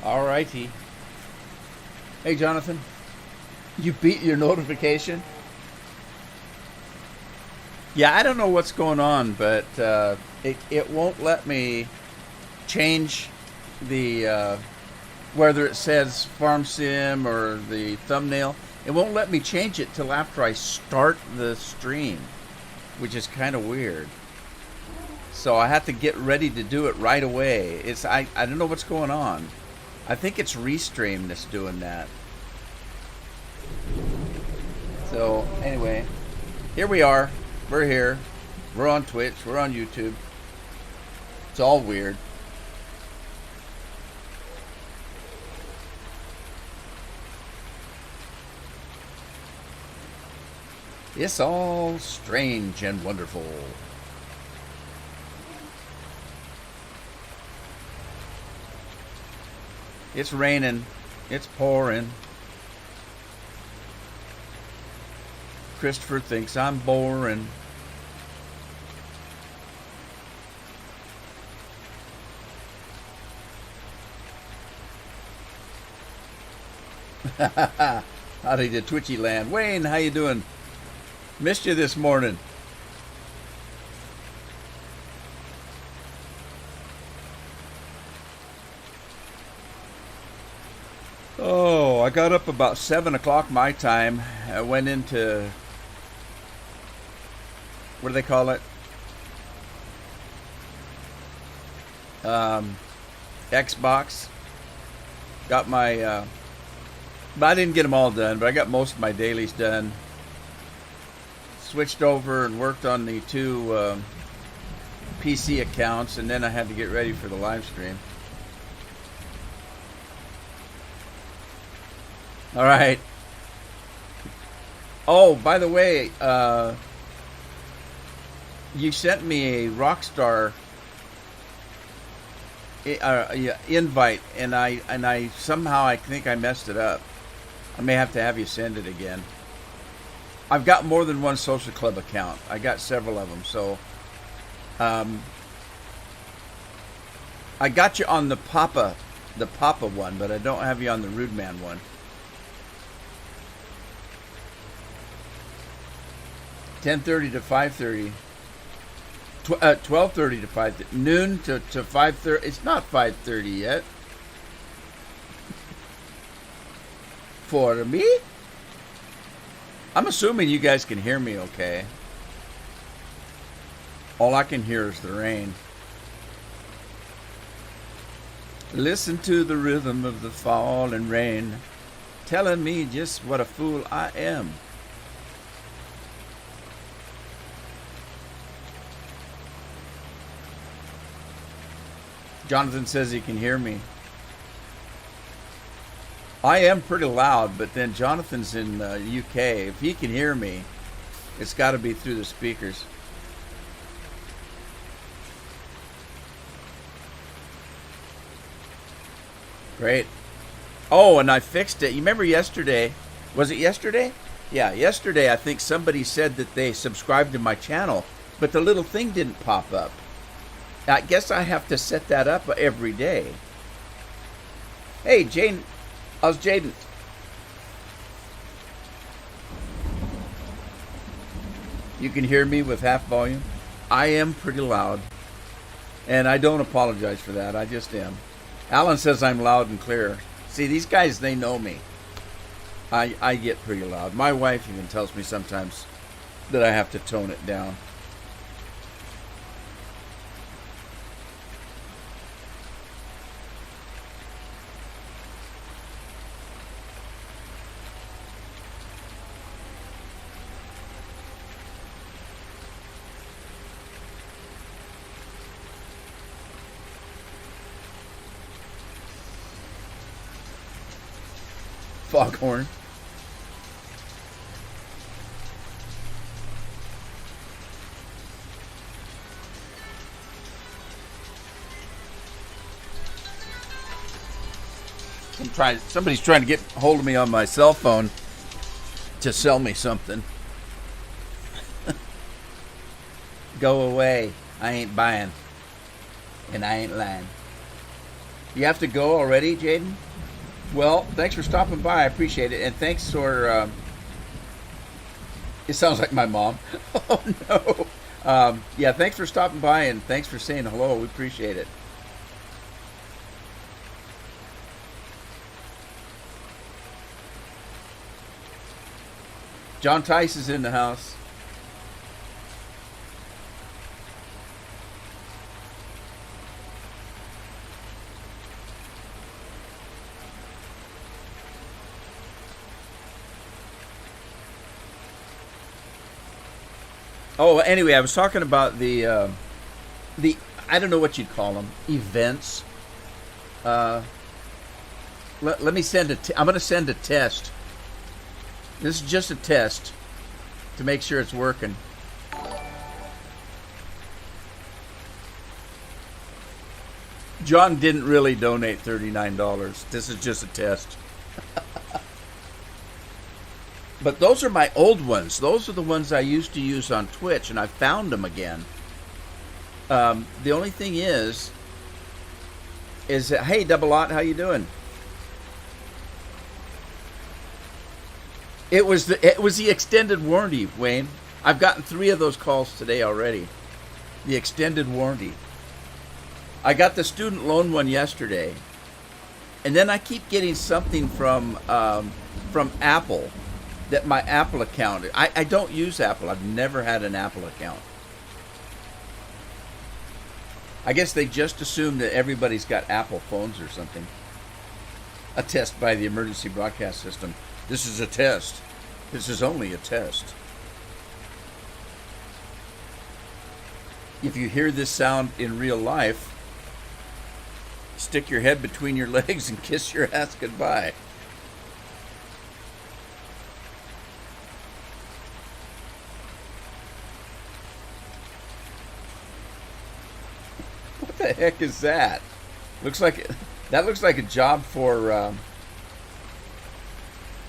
All righty. Hey, Jonathan, you beat your notification? Yeah, I don't know what's going on, but it won't let me change the whether it says Farm Sim or the thumbnail. It won't let me change it till after I start the stream, which is kind of weird. So I have to get ready to do it right away. I don't know what's going on. I think it's Restream that's doing that. So anyway, here we are. We're here. We're on Twitch. We're on YouTube. It's all weird. It's all strange and wonderful. It's raining. It's pouring. Christopher thinks I'm boring. Howdy to Twitchy Land. Wayne, how you doing? Missed you this morning. Oh, I got up about 7 o'clock my time. I went into, what do they call it? Xbox. Got my, but I didn't get them all done, but I got most of my dailies done. Switched over and worked on the two PC accounts, and then I had to get ready for the live stream. All right. Oh, by the way, you sent me a Rockstar invite, and I somehow I think I messed it up. I may have to have you send it again. I've got more than one social club account. I got several of them, so I got you on the Papa one, but I don't have you on the Rude Man one. 10:30 to 5:30. 12:30 to 5:30. Noon to 5:30. It's not 5:30 yet. For me? I'm assuming you guys can hear me okay. All I can hear is the rain. Listen to the rhythm of the falling rain, telling me just what a fool I am. Jonathan says he can hear me. I am pretty loud, but then Jonathan's in UK. If he can hear me, it's got to be through the speakers. Great. Oh, and I fixed it. You remember yesterday? Was it yesterday? Yeah, yesterday I think somebody said that they subscribed to my channel, but the little thing didn't pop up. I guess I have to set that up every day. Hey, Jane. How's Jaden? You can hear me with half volume? I am pretty loud. And I don't apologize for that. I just am. Alan says I'm loud and clear. See, these guys, they know me. I get pretty loud. My wife even tells me sometimes that I have to tone it down. Foghorn. Somebody's trying to get hold of me on my cell phone to sell me something. Go away. I ain't buying. And I ain't lying. You have to go already, Jaden? Well, thanks for stopping by. I appreciate it. And thanks for. It sounds like my mom. Oh, no. Yeah, thanks for stopping by and thanks for saying hello. We appreciate it. John Tice is in the house. Oh, anyway, I was talking about the I don't know what you'd call them, events. Let me send I'm going to send a test. This is just a test to make sure it's working. John didn't really donate $39. This is just a test. But those are my old ones. Those are the ones I used to use on Twitch, and I found them again. The only thing is that, hey, Double Lot, how you doing? It was the extended warranty, Wayne. I've gotten 3 of those calls today already. The extended warranty. I got the student loan one yesterday, and then I keep getting something from Apple. That my Apple account, I don't use Apple. I've never had an Apple account. I guess they just assume that everybody's got Apple phones or something. A test by the emergency broadcast system. This is a test. This is only a test. If you hear this sound in real life, stick your head between your legs and kiss your ass goodbye. What the heck is that? That looks like a job for.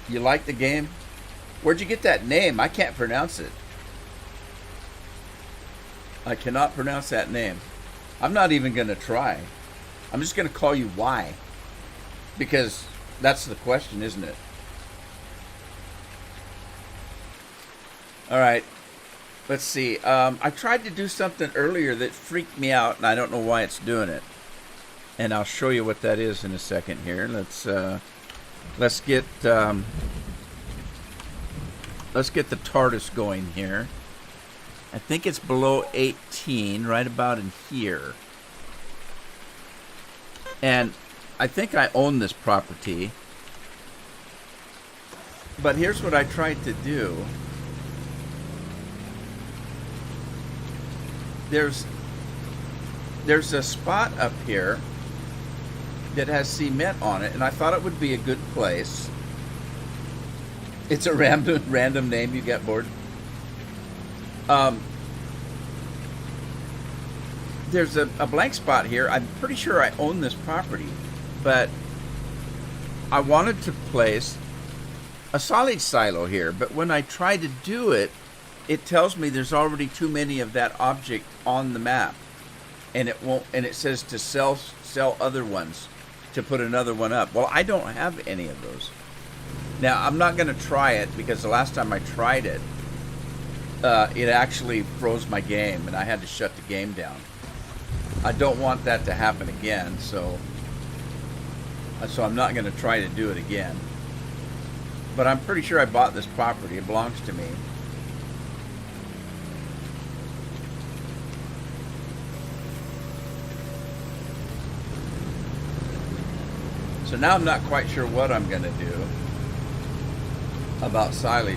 You like the game? Where'd you get that name? I can't pronounce it. I cannot pronounce that name. I'm not even going to try. I'm just going to call you Y. Because that's the question, isn't it? All right. Let's see. I tried to do something earlier that freaked me out, and I don't know why it's doing it. And I'll show you what that is in a second here. Let's get the TARDIS going here. I think it's below 18, right about in here. And I think I own this property. But here's what I tried to do. There's a spot up here that has cement on it, and I thought it would be a good place. It's a random name. You get bored. There's a blank spot here. I'm pretty sure I own this property, but I wanted to place a solid silo here. But when I try to do it, it tells me there's already too many of that object on the map, and it won't. And it says to sell other ones, to put another one up. Well, I don't have any of those. Now, I'm not going to try it because the last time I tried it, it actually froze my game, and I had to shut the game down. I don't want that to happen again, so I'm not going to try to do it again. But I'm pretty sure I bought this property. It belongs to me. So now I'm not quite sure what I'm going to do about silage.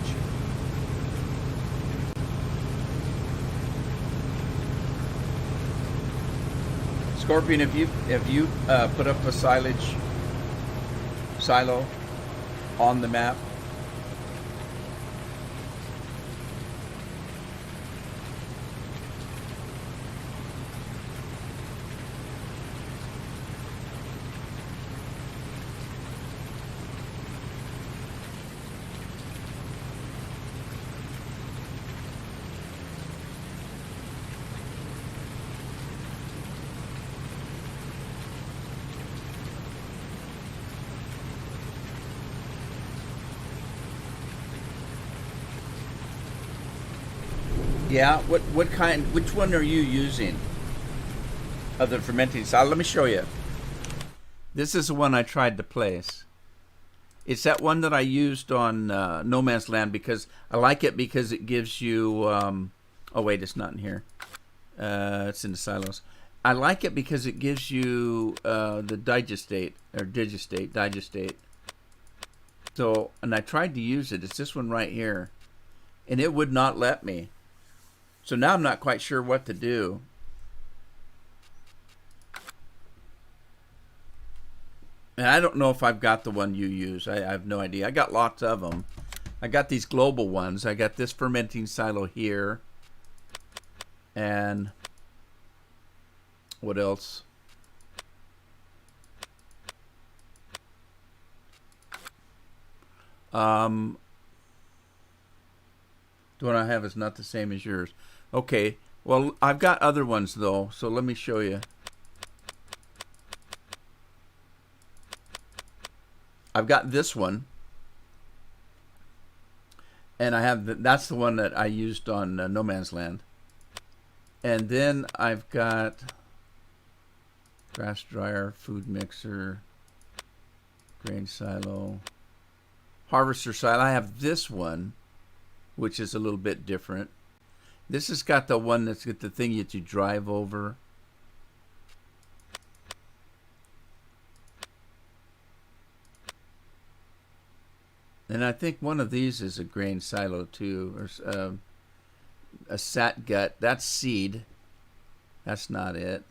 Scorpion, have you put up a silage silo on the map? Yeah. What kind? Which one are you using of the fermenting silo? Let me show you. This is the one I tried to place. It's that one that I used on No Man's Land because I like it because it gives you. Oh wait, it's not in here. It's in the silos. I like it because it gives you the digestate or digestate. So, and I tried to use it. It's this one right here, and it would not let me. So now I'm not quite sure what to do. And I don't know if I've got the one you use. I have no idea. I got lots of them. I got these global ones. I got this fermenting silo here. And what else? The one I have is not the same as yours. Okay. Well, I've got other ones though, so let me show you. I've got this one, and I have that's the one that I used on No Man's Land. And then I've got grass dryer, food mixer, grain silo, harvester silo. I have this one, which is a little bit different. This has got the one that's got the thing that you drive over. And I think one of these is a grain silo too, or a sat gut. That's seed. That's not it.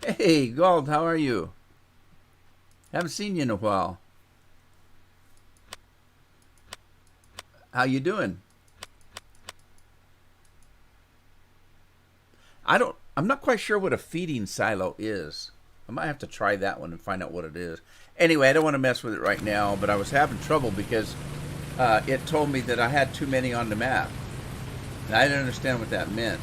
Hey, Gold, how are you? Haven't seen you in a while. How you doing? I'm not quite sure what a feeding silo is. I might have to try that one and find out what it is. Anyway, I don't want to mess with it right now, but I was having trouble because it told me that I had too many on the map. And I didn't understand what that meant.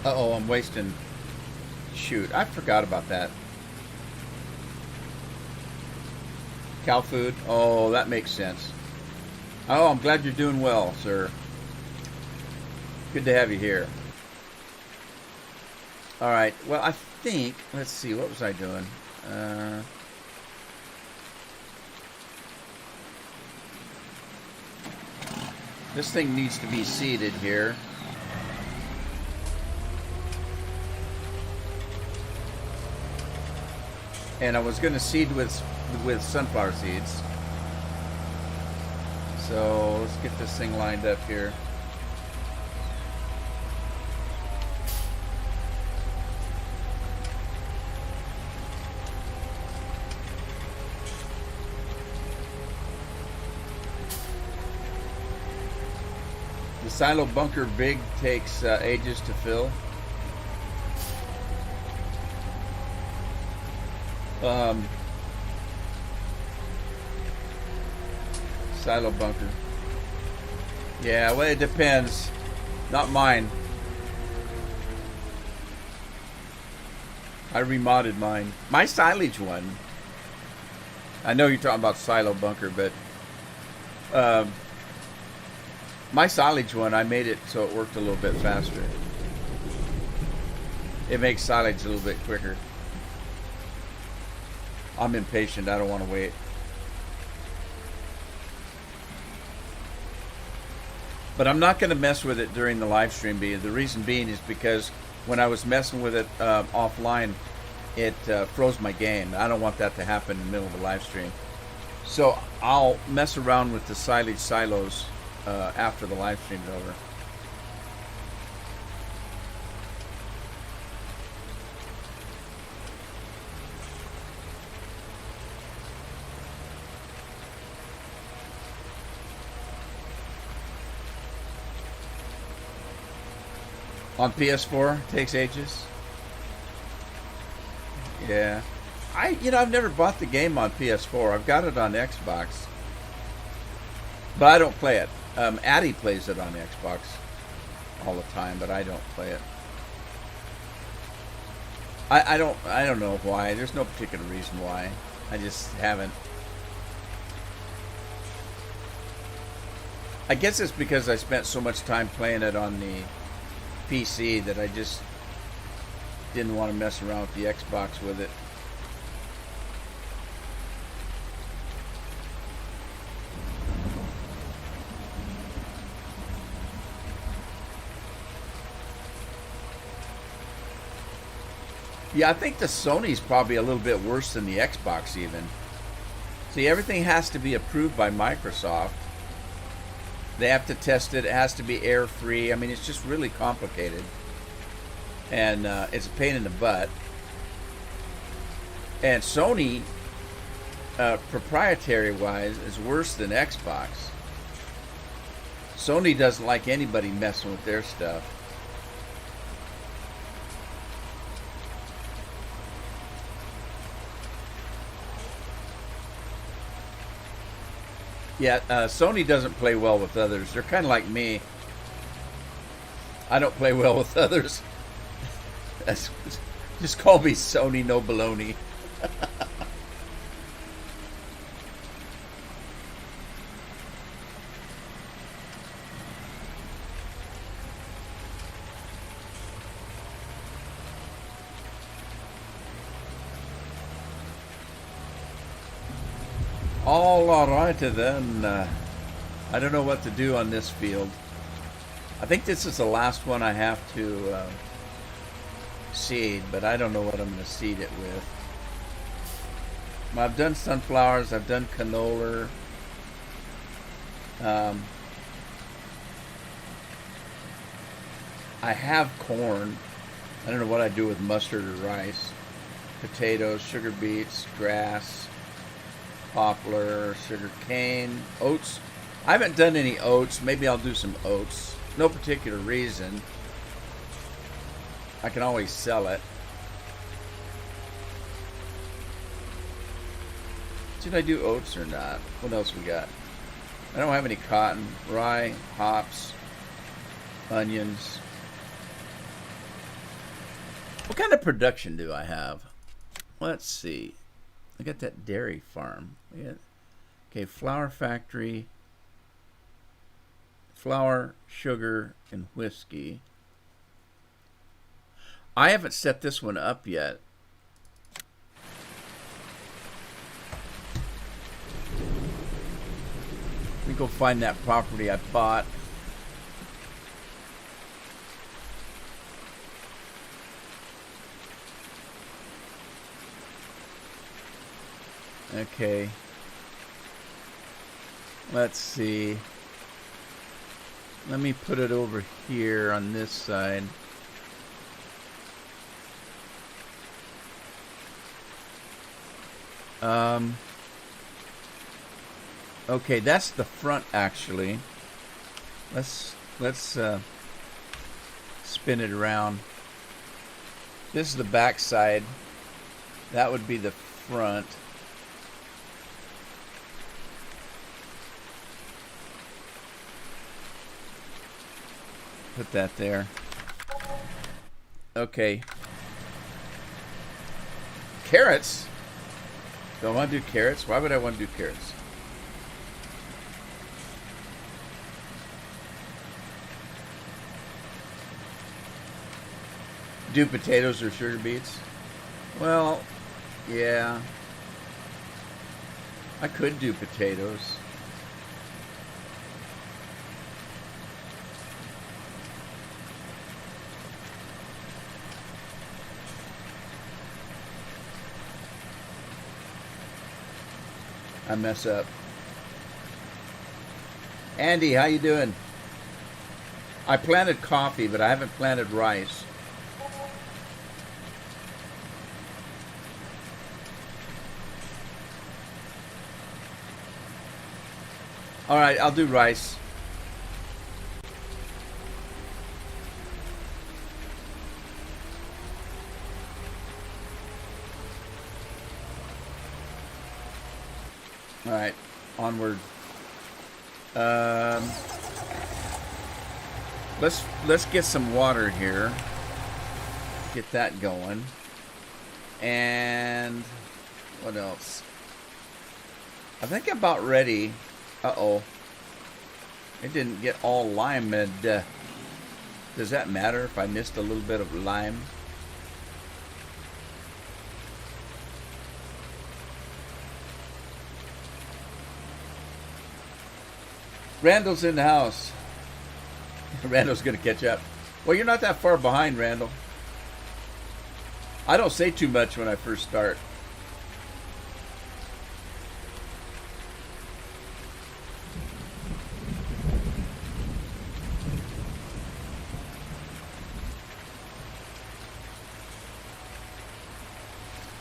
Uh-oh, I'm wasting... Shoot, I forgot about that. Cow food? Oh, that makes sense. Oh, I'm glad you're doing well, sir. Good to have you here. Alright, well, I think... Let's see, what was I doing? This thing needs to be seeded here. And I was going to seed with sunflower seeds. So let's get this thing lined up here. The silo bunker big takes ages to fill. Silo bunker. Yeah, well, it depends. Not mine. I remodded mine. My silage one. I know you're talking about silo bunker, but my silage one, I made it so it worked a little bit faster. It makes silage a little bit quicker. I'm impatient. I don't want to wait. But I'm not going to mess with it during the live stream. The reason being is because when I was messing with it offline, it froze my game. I don't want that to happen in the middle of the live stream. So I'll mess around with the silage silos after the live stream is over. On PS4, takes ages. Yeah. I've never bought the game on PS4. I've got it on Xbox. But I don't play it. Addie plays it on Xbox all the time, but I don't play it. I don't know why. There's no particular reason why. I just haven't. I guess it's because I spent so much time playing it on the PC that I just didn't want to mess around with the Xbox with it. Yeah, I think the Sony's probably a little bit worse than the Xbox even. See, everything has to be approved by Microsoft. They have to test it. It has to be error-free. I mean, it's just really complicated. And it's a pain in the butt. And Sony, proprietary-wise, is worse than Xbox. Sony doesn't like anybody messing with their stuff. Yeah, Sony doesn't play well with others. They're kind of like me. I don't play well with others. Just call me Sony No Baloney. All righty then. I don't know what to do on this field. I think this is the last one I have to seed, but I don't know what I'm going to seed it with. I've done sunflowers. I've done canola. I have corn. I don't know what I do with mustard or rice. Potatoes, sugar beets, grass, poplar, sugar cane, oats. I haven't done any oats. Maybe I'll do some oats. No particular reason. I can always sell it. Should I do oats or not? What else we got? I don't have any cotton, rye, hops, onions. What kind of production do I have? Let's see. I got that dairy farm. Yeah. Okay, flour factory, flour, sugar, and whiskey. I haven't set this one up yet. Let me go find that property I bought. Okay. Let's see. Let me put it over here on this side. Okay, that's the front actually. Let's spin it around. This is the back side. That would be the front. Put that there. Okay. Carrots? Do I want to do carrots? Why would I want to do carrots? Do potatoes or sugar beets? Well, yeah. I could do potatoes. I mess up. Andy, how you doing? I planted coffee, but I haven't planted rice. All right, I'll do rice. All right, onward. Um, let's get some water here. Get that going. And what else? I think I'm about ready. Uh-oh. It didn't get all limed. Does that matter if I missed a little bit of lime? Randall's in the house. Randall's going to catch up. Well, you're not that far behind, Randall. I don't say too much when I first start.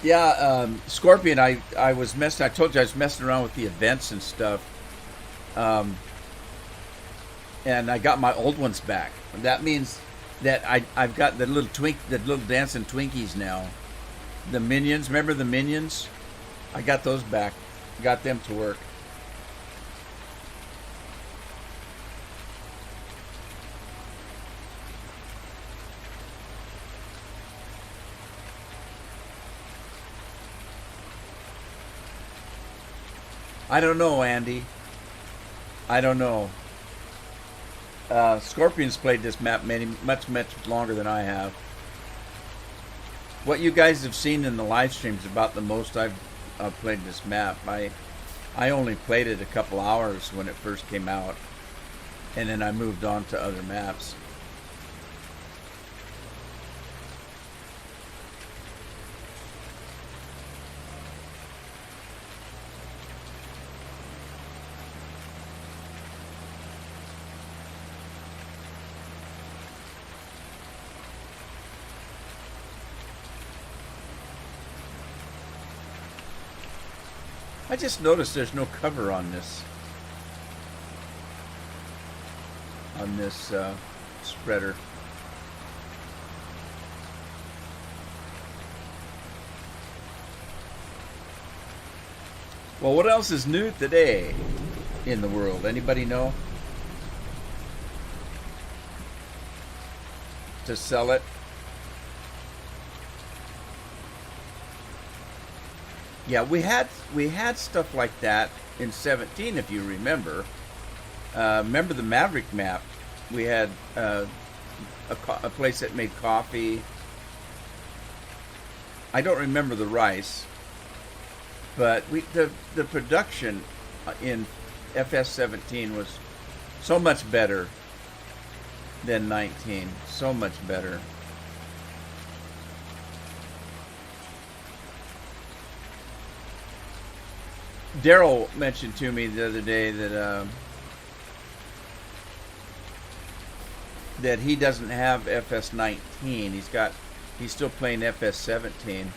Yeah, Scorpion, I told you I was messing around with the events and stuff. And I got my old ones back. That means that I've got the little dancing Twinkies now. The Minions, remember the Minions? I got those back. Got them to work. I don't know, Andy. I don't know. Scorpion's played this map much longer than I have. What you guys have seen in the live streams about the most I've played this map. I only played it a couple hours when it first came out, and then I moved on to other maps. I just noticed there's no cover on this spreader. Well, what else is new today in the world? Anybody know? To sell it? Yeah, we had stuff like that in 17, if you remember. Remember the Maverick map? We had a place that made coffee. I don't remember the rice, but the production in FS17 was so much better than 19. So much better. Daryl mentioned to me the other day that that he doesn't have FS19. He's still playing FS17.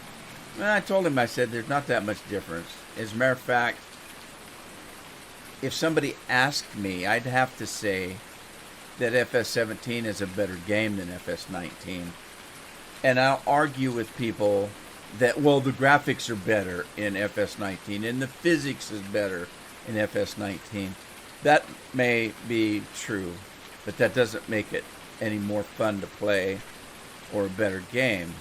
And I told him, I said, there's not that much difference. As a matter of fact, if somebody asked me, I'd have to say that FS17 is a better game than FS19. And I'll argue with people that, well, the graphics are better in FS19 and the physics is better in FS19. That may be true, but that doesn't make it any more fun to play or a better game.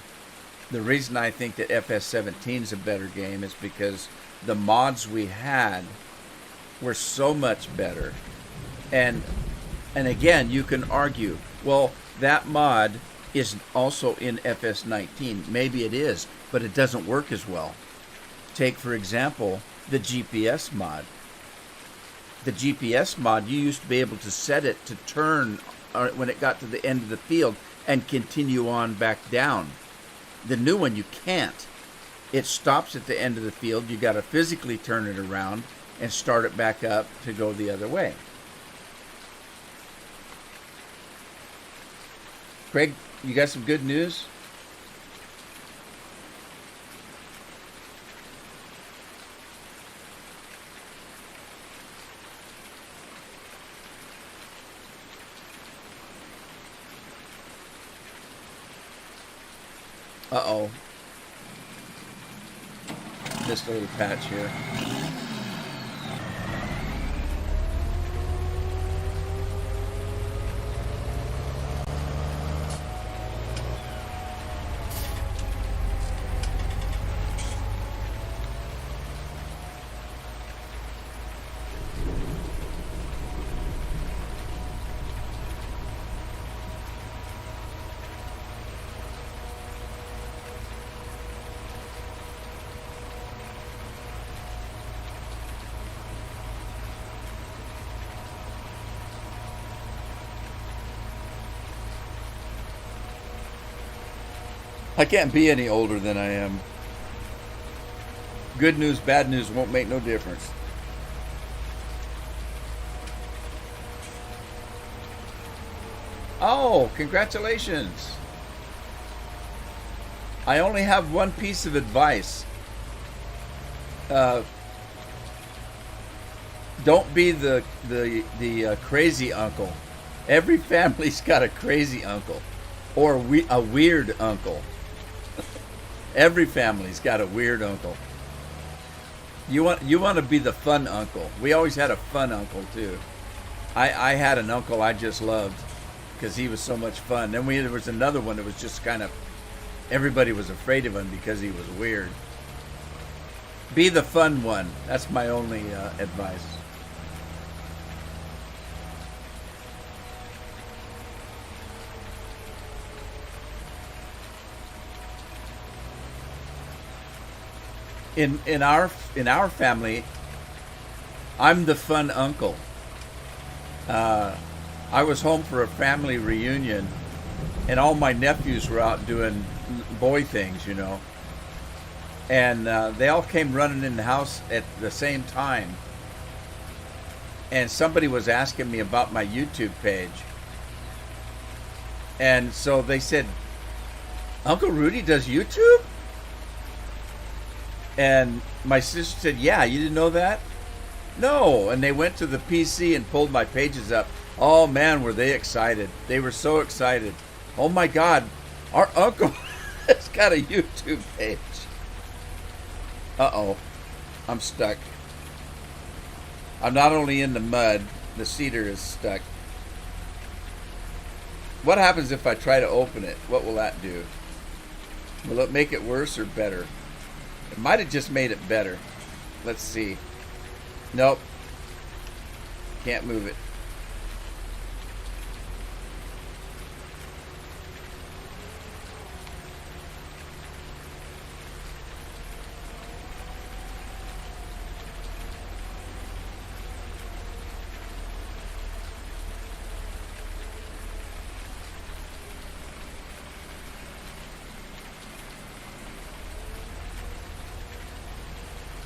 The reason I think that FS17 is a better game is because the mods we had were so much better. And again, you can argue, well, that mod is also in FS19. Maybe it is, but it doesn't work as well. Take, for example, the GPS mod. The GPS mod, you used to be able to set it to turn when it got to the end of the field and continue on back down. The new one, you can't. It stops at the end of the field. You got to physically turn it around and start it back up to go the other way. Craig, you got some good news? Uh-oh. Missed a little patch here. I can't be any older than I am. Good news, bad news won't make no difference. Oh, congratulations. I only have one piece of advice. Don't be the crazy uncle. Every family's got a crazy uncle, or a weird uncle. Every family's got a weird uncle. You want to be the fun uncle. We always had a fun uncle too. I had an uncle I just loved because he was so much fun. Then there was another one that was just kind of, everybody was afraid of him because he was weird. Be the fun one. That's my only advice. In our family, I'm the fun uncle. I was home for a family reunion, and all my nephews were out doing boy things, you know. And they all came running in the house at the same time. And somebody was asking me about my YouTube page. And so they said, Uncle Rudy does YouTube? And my sister said, yeah, you didn't know that? No. And they went to the PC and pulled my pages up. Oh, man, were they excited. They were so excited. Oh, my God, our uncle has got a YouTube page. Uh-oh, I'm stuck. I'm not only in the mud, the cedar is stuck. What happens if I try to open it? What will that do? Will it make it worse or better? It might have just made it better. Let's see. Nope. Can't move it.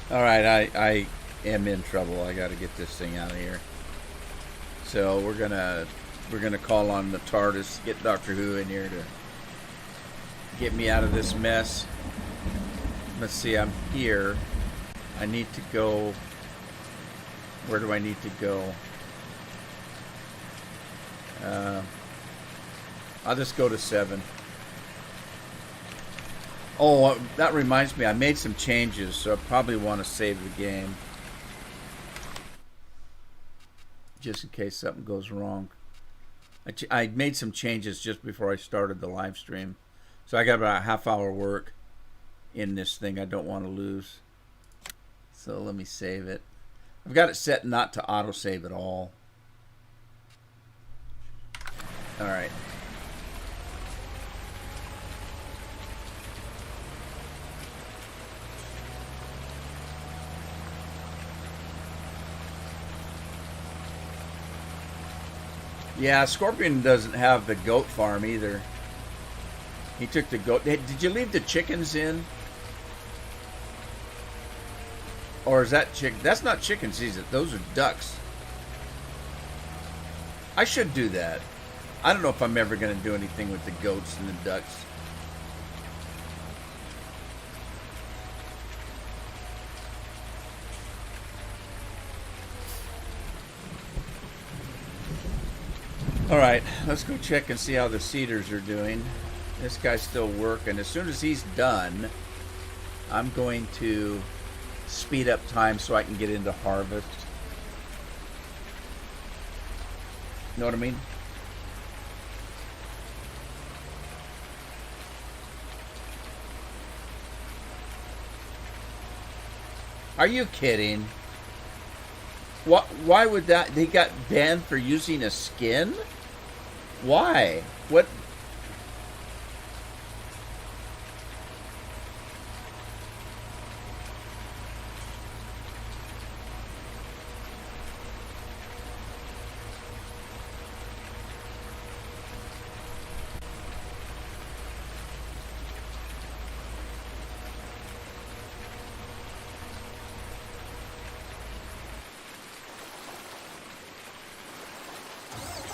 All right, I am in trouble. I got to get this thing out of here. So we're gonna call on the TARDIS, get Doctor Who in here to get me out of this mess. Let's see, I'm here. I need to go. Where do I need to go? I'll just go to 7. Oh, that reminds me, I made some changes, so I probably want to save the game. Just in case something goes wrong. I made some changes just before I started the live stream. So I got about a half-hour work in this thing I don't want to lose. So let me save it. I've got it set not to autosave at all. All right. Yeah, Scorpion doesn't have the goat farm either. He took the goat. Hey, did you leave the chickens in? Or is that chicken? That's not chickens, is it? Those are ducks. I should do that. I don't know if I'm ever going to do anything with the goats and the ducks. All right, let's go check and see how the cedars are doing. This guy's still working. As soon as he's done, I'm going to speed up time so I can get into harvest. Know what I mean? Are you kidding? Why would that? They got banned for using a skin? Why? What?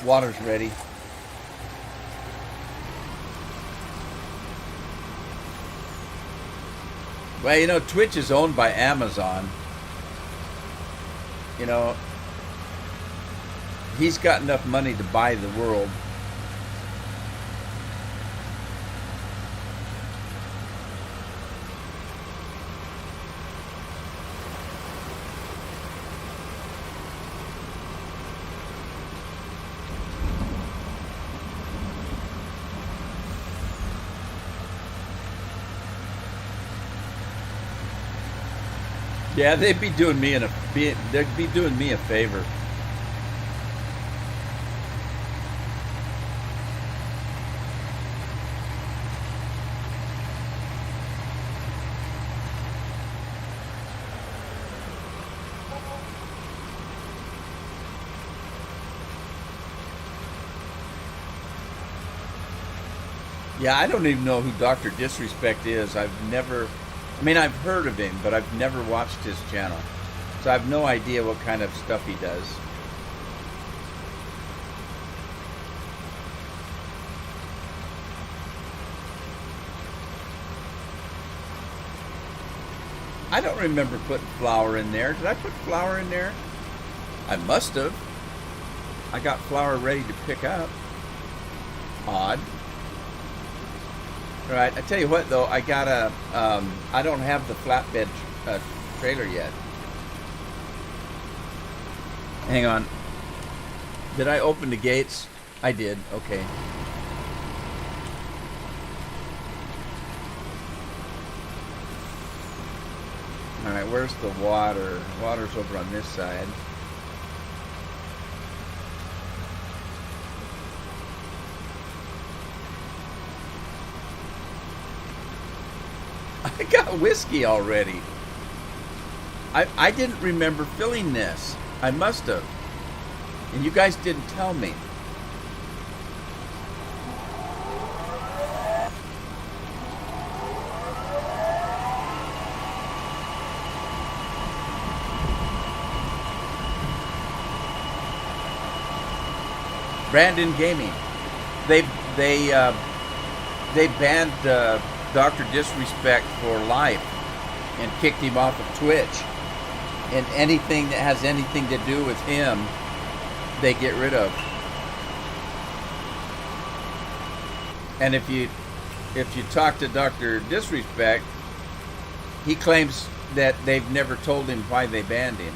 Water's ready. Well, you know, Twitch is owned by Amazon. You know, he's got enough money to buy the world. Yeah, they'd be doing me a favor. Yeah, I don't even know who Dr. Disrespect is. I've heard of him, but I've never watched his channel. So I have no idea what kind of stuff he does. I don't remember putting flour in there. Did I put flour in there? I must have. I got flour ready to pick up. Odd. All right, I tell you what, though, I don't have the flatbed trailer yet. Hang on. Did I open the gates? I did. Okay. All right, where's the water? Water's over on this side. I got whiskey already. I didn't remember filling this. I must have. And you guys didn't tell me. Brandon Gaming. They banned Dr. Disrespect for life and kicked him off of Twitch. And anything that has anything to do with him, they get rid of. And if you talk to Dr. Disrespect, he claims that they've never told him why they banned him.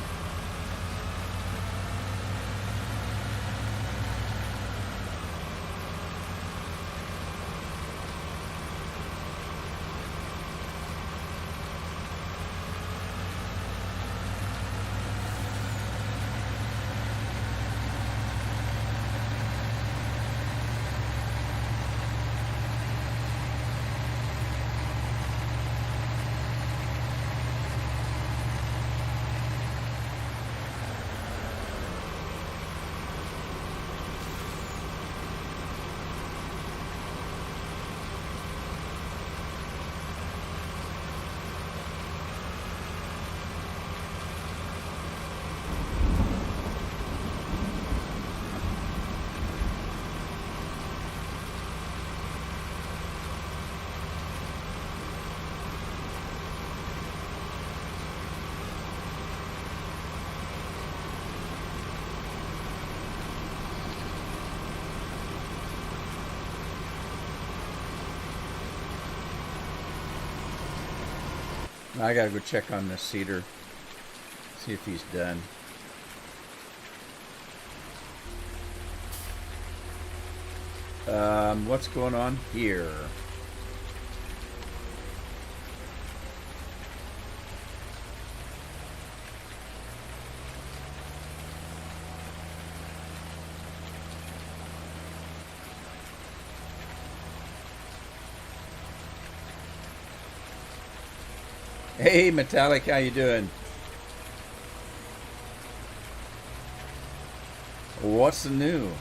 I gotta go check on this cedar, see if he's done. What's going on here? Hey, Metallic, how you doing? What's new?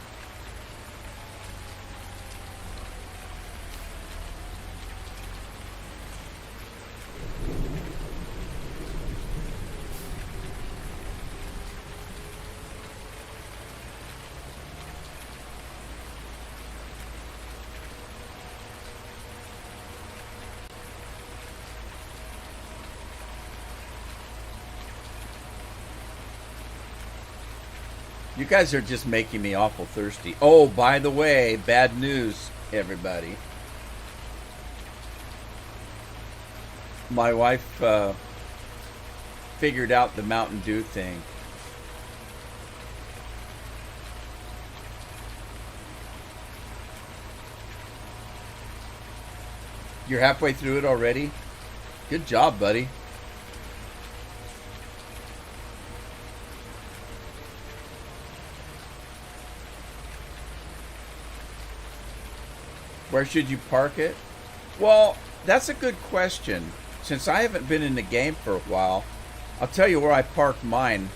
You guys are just making me awful thirsty. Oh, by the way, bad news, everybody. My wife figured out the Mountain Dew thing. You're halfway through it already? Good job, buddy. Where should you park it? Well, that's a good question. Since I haven't been in the game for a while, I'll tell you where I parked mine.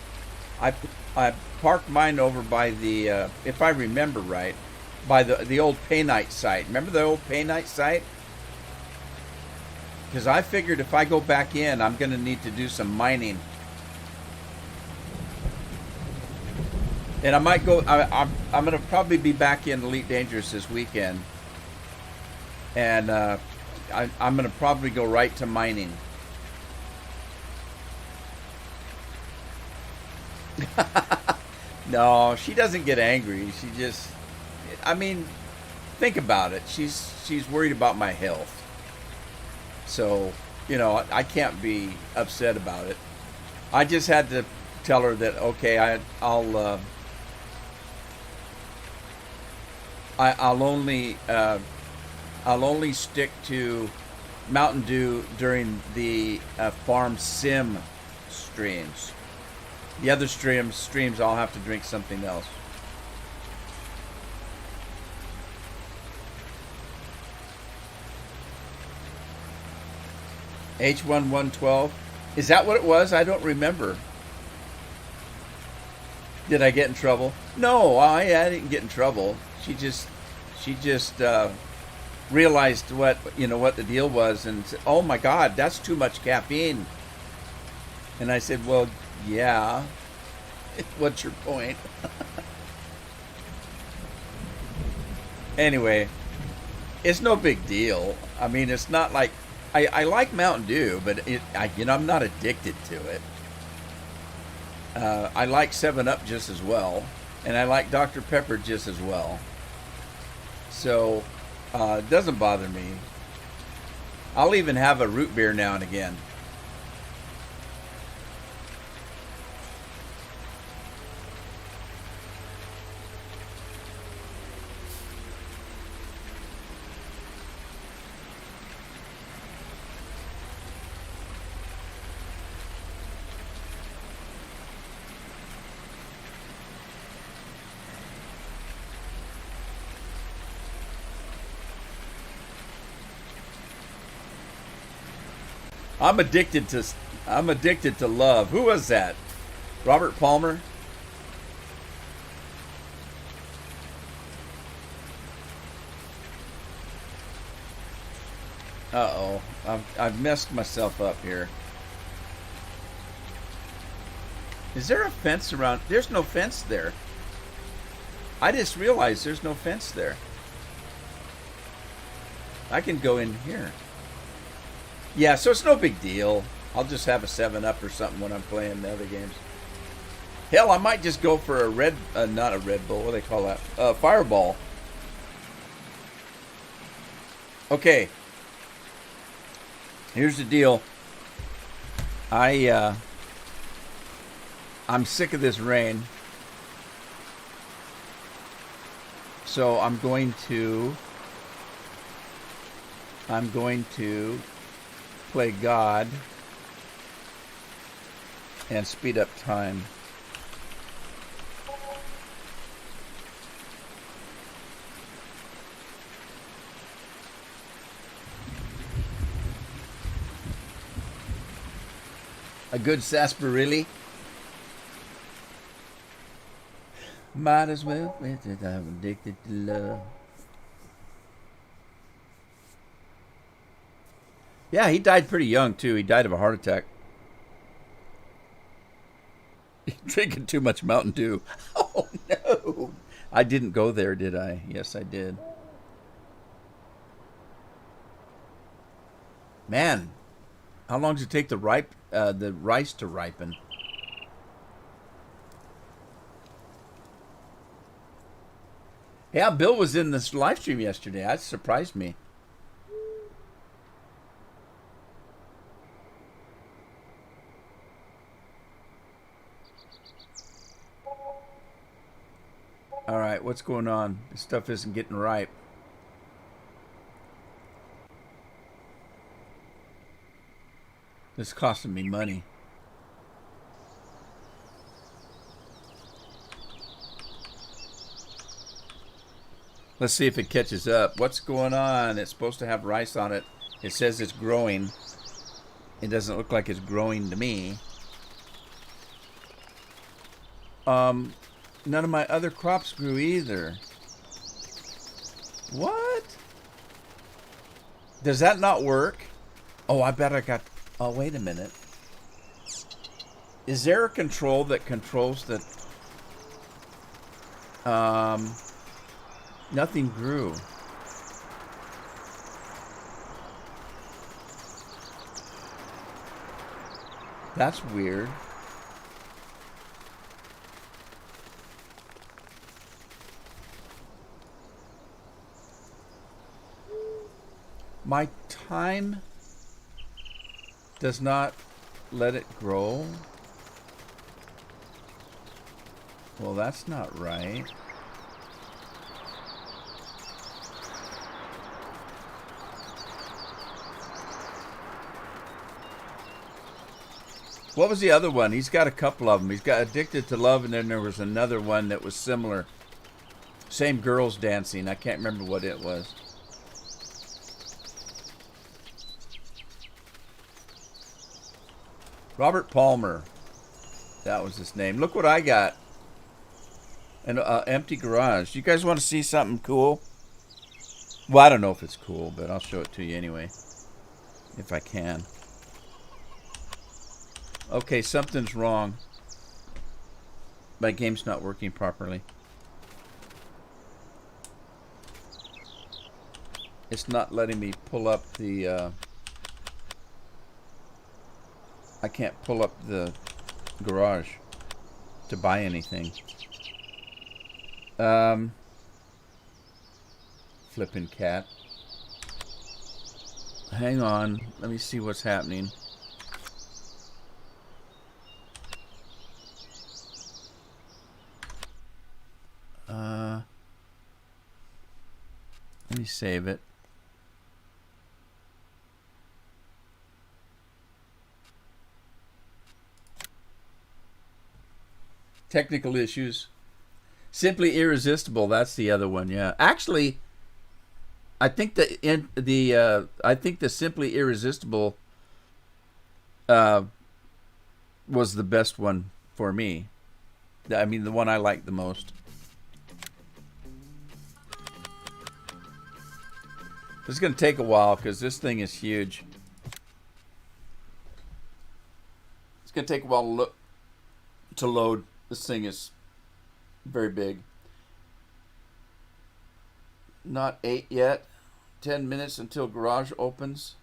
I, I parked mine over by the, if I remember right, by the old Paynite site. Remember the old Paynite site? Because I figured if I go back in, I'm going to need to do some mining. And I might go, I'm going to probably be back in Elite Dangerous this weekend. And I'm going to probably go right to mining. No, she doesn't get angry. She just, I mean, think about it. She's worried about my health. So, you know, I can't be upset about it. I just had to tell her that, okay, I'll only stick to Mountain Dew during the farm sim streams. The other streams I'll have to drink something else. H1112. Is that what it was? I don't remember. Did I get in trouble? No, I didn't get in trouble. She just realized what the deal was and said, "Oh my God, that's too much caffeine." And I said, "Well, yeah. What's your point?" Anyway, it's no big deal. I mean, it's not like I like Mountain Dew, but I'm not addicted to it. I like 7-Up just as well, and I like Dr. Pepper just as well. So it doesn't bother me. I'll even have a root beer now and again. I'm addicted to love. Who was that? Robert Palmer? Uh-oh. I've messed myself up here. Is there a fence around? There's no fence there. I just realized there's no fence there. I can go in here. Yeah, so it's no big deal. I'll just have a 7-Up or something when I'm playing the other games. Hell, I might just go for not a Red Bull, what do they call that? Fireball. Okay. Here's the deal. I'm sick of this rain. So I'm going to play God and speed up time. A good sarsaparilla. Might as well with it. I'm addicted to love. Yeah, he died pretty young too. He died of a heart attack. Drinking too much Mountain Dew. Oh no. I didn't go there, did I? Yes, I did. Man, how long does it take the rice to ripen? Yeah, Bill was in this live stream yesterday. That surprised me. All right, what's going on? This stuff isn't getting ripe. This is costing me money. Let's see if it catches up. What's going on? It's supposed to have rice on it. It says it's growing. It doesn't look like it's growing to me. None of my other crops grew either. What? Does that not work? Oh, I bet I got... Oh, wait a minute. Is there a control that controls the... Nothing grew. That's weird. My time does not let it grow. Well, that's not right. What was the other one? He's got a couple of them. He's got Addicted to Love, and then there was another one that was similar. Same girls dancing. I can't remember what it was. Robert Palmer. That was his name. Look what I got. An empty garage. You guys want to see something cool? Well, I don't know if it's cool, but I'll show it to you anyway. If I can. Okay, something's wrong. My game's not working properly. It's not letting me pull up the... I can't pull up the garage to buy anything. Flippin' cat. Hang on. Let me see what's happening. Let me save it. Technical issues. Simply Irresistible. That's the other one. Yeah. Actually, I think the Simply Irresistible was the best one for me. I mean, the one I liked the most. This is going to take a while because this thing is huge. It's going to take a while to load. This thing is very big. Not 8 yet. 10 minutes until garage opens.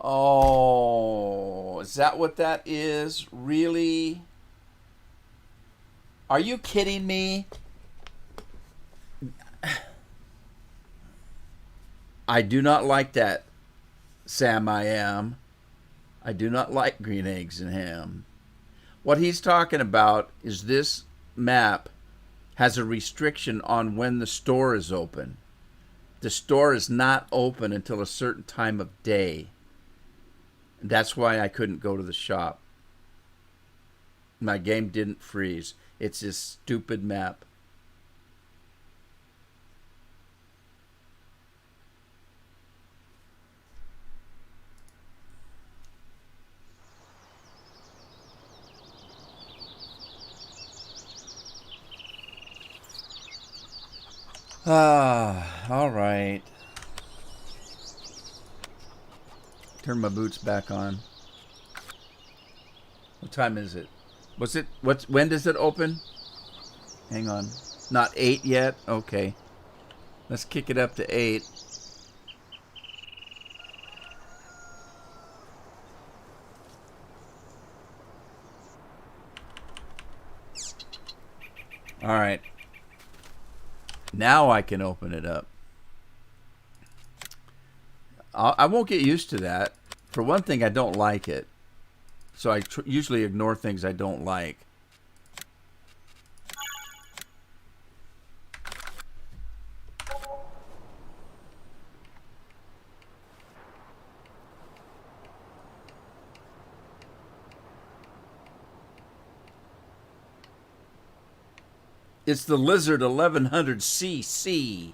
Oh, is that what that is? Really? Are you kidding me? I do not like that, Sam I am. I do not like green eggs and ham. What he's talking about is this map has a restriction on when the store is open. The store is not open until a certain time of day. That's why I couldn't go to the shop. My game didn't freeze. It's this stupid map. All right. Turn my boots back on. What time is it? When does it open? Hang on. Not 8 yet? Okay. Let's kick it up to 8. All right. Now I can open it up. I won't get used to that. For one thing, I don't like it. So I usually ignore things I don't like. It's the Lizard 1100cc.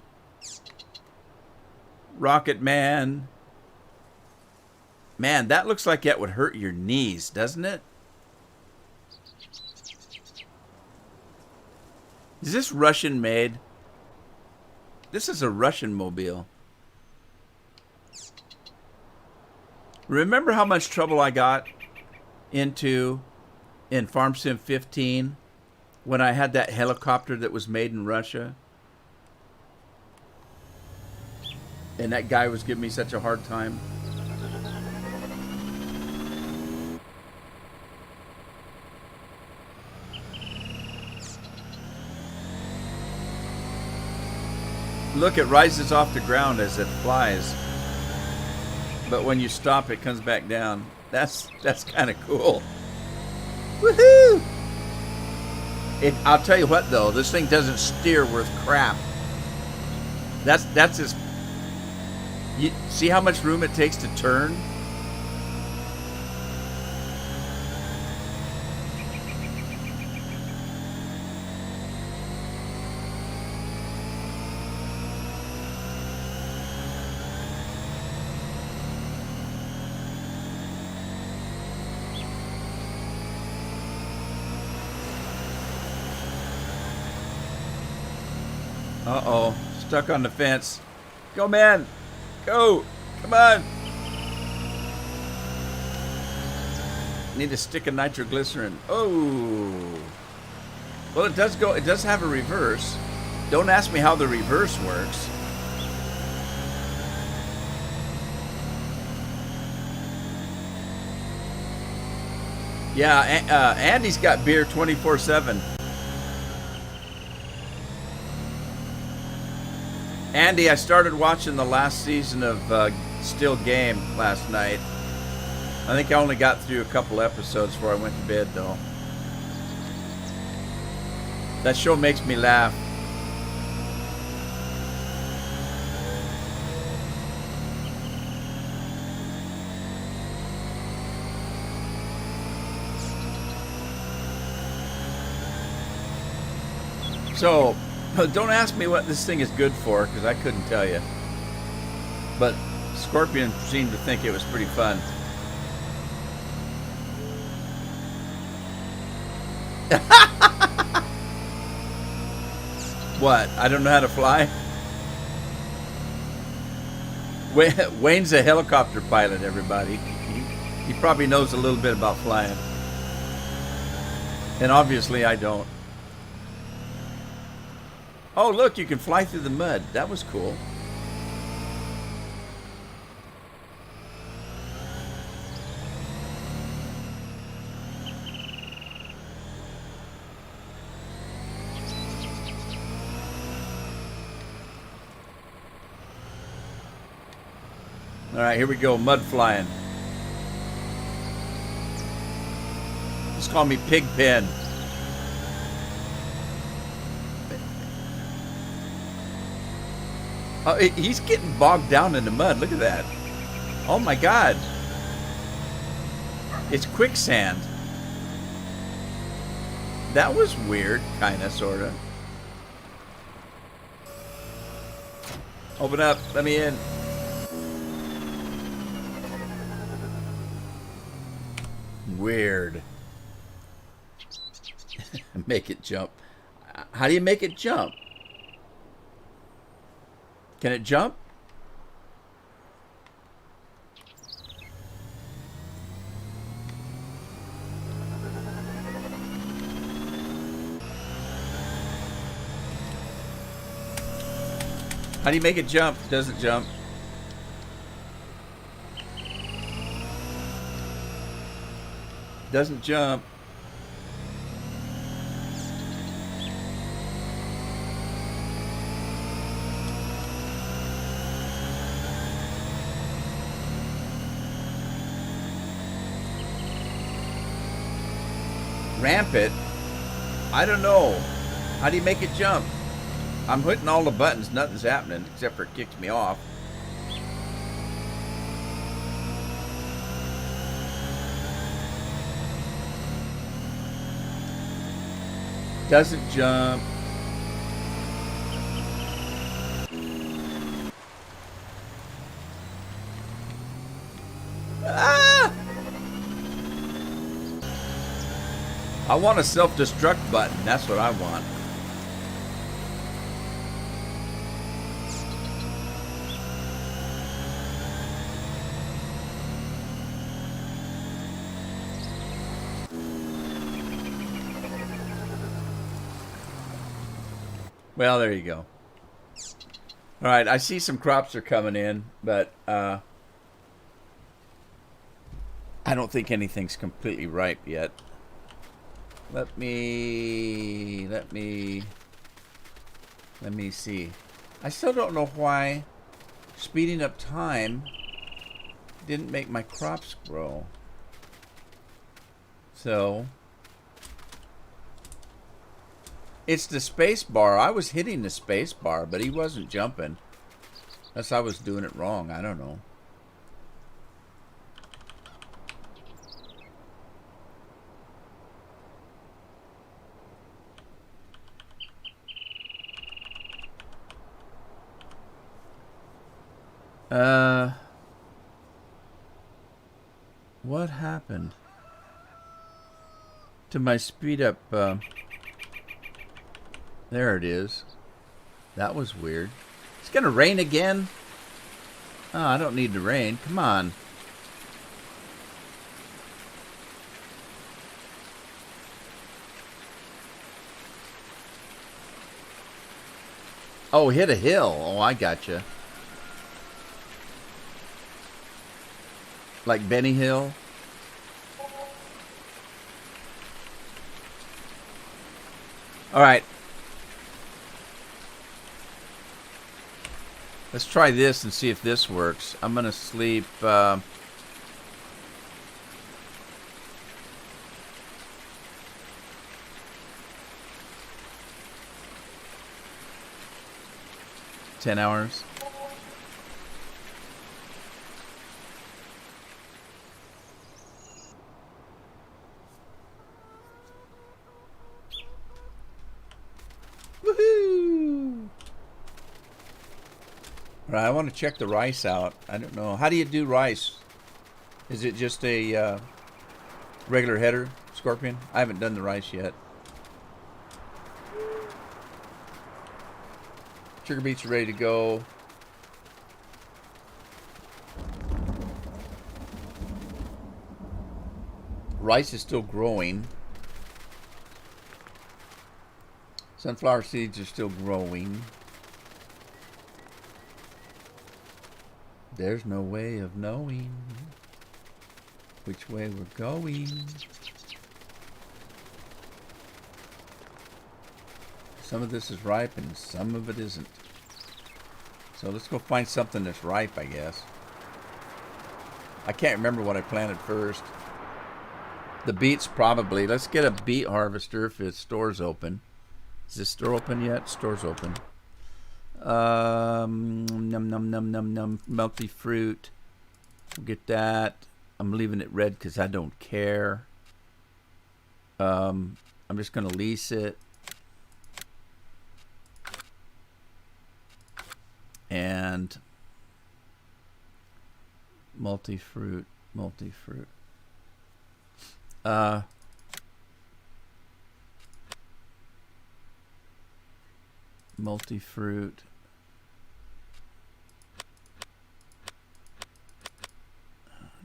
Rocket Man. Man, that looks like that would hurt your knees, doesn't it? Is this Russian made? This is a Russian mobile. Remember how much trouble I got into in Farm Sim 15 when I had that helicopter that was made in Russia? And that guy was giving me such a hard time. Look, it rises off the ground as it flies. But when you stop, it comes back down. That's kind of cool. Woohoo! I'll tell you what, though, this thing doesn't steer worth crap. That's as. You see how much room it takes to turn? Uh-oh. Stuck on the fence. Go, man. Go. Come on. Need a stick of nitroglycerin. Oh. Well, it does go. It does have a reverse. Don't ask me how the reverse works. Yeah, Andy's got beer 24/7. Andy, I started watching the last season of Still Game last night. I think I only got through a couple episodes before I went to bed, though. That show makes me laugh. So, don't ask me what this thing is good for, because I couldn't tell you. But Scorpion seemed to think it was pretty fun. What? I don't know how to fly? Wayne's a helicopter pilot, everybody. He probably knows a little bit about flying. And obviously I don't. Oh, look, you can fly through the mud. That was cool. All right, here we go, mud flying. Just call me Pigpen. Oh, he's getting bogged down in the mud. Look at that. Oh my God. It's quicksand. That was weird, kinda, sorta. Open up, let me in. Weird. Make it jump. How do you make it jump? Can it jump? How do you make it jump? It doesn't jump. Doesn't jump. ramp it. I don't know. How do you make it jump? I'm hitting all the buttons. Nothing's happening except for it kicks me off. Doesn't jump. Ah! I want a self-destruct button. That's what I want. Well, there you go. All right, I see some crops are coming in, but I don't think anything's completely ripe yet. Let me see. I still don't know why speeding up time didn't make my crops grow. So it's the space bar. I was hitting the space bar, but he wasn't jumping. Unless I was doing it wrong. I don't know. What happened to my speed up? There it is. That was weird. It's gonna rain again? Oh, I don't need the rain. Come on. Oh, hit a hill. Oh, I gotcha. Like Benny Hill? Alright. Let's try this and see if this works. I'm going to sleep... 10 hours. Woohoo! All right, I want to check the rice out. I don't know. How do you do rice? Is it just a regular header, Scorpion? I haven't done the rice yet. Sugar beets are ready to go. Rice is still growing. Sunflower seeds are still growing. There's no way of knowing which way we're going. Some of this is ripe and some of it isn't. So let's go find something that's ripe, I guess. I can't remember what I planted first. The beets probably. Let's get a beet harvester if its store's open. Is this store open yet? Store's open. Num num num num num. Melty fruit. We'll get that. I'm leaving it red because I don't care. I'm just going to lease it. And multi-fruit. Multi-fruit.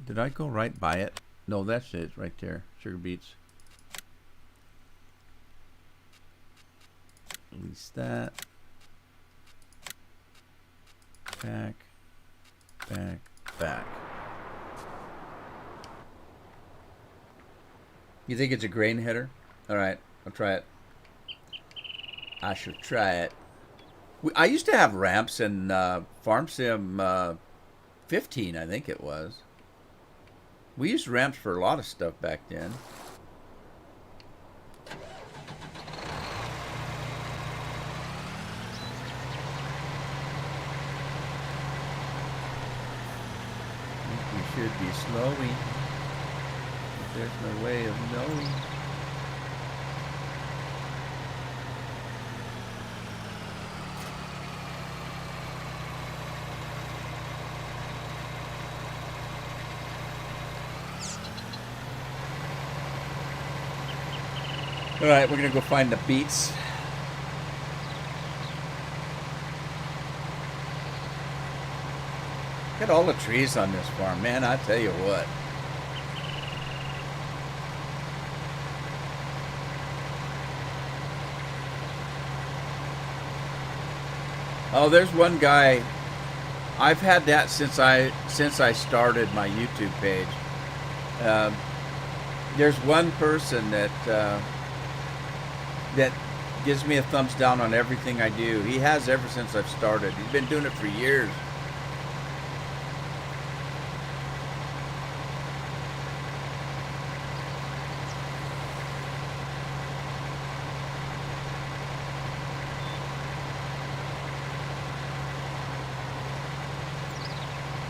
Did I go right by it? No, that's it right there. Sugar beets. Release that. Back. You think it's a grain header? Alright, I'll try it. I should try it. I used to have ramps in Farm Sim 15, I think it was. We used ramps for a lot of stuff back then. flowing. But there's no way of knowing. All right, we're gonna go find the beets. Look at all the trees on this farm, man. I tell you what. Oh, there's one guy. I've had that since I started my YouTube page. There's one person that gives me a thumbs down on everything I do. He has ever since I've started. He's been doing it for years.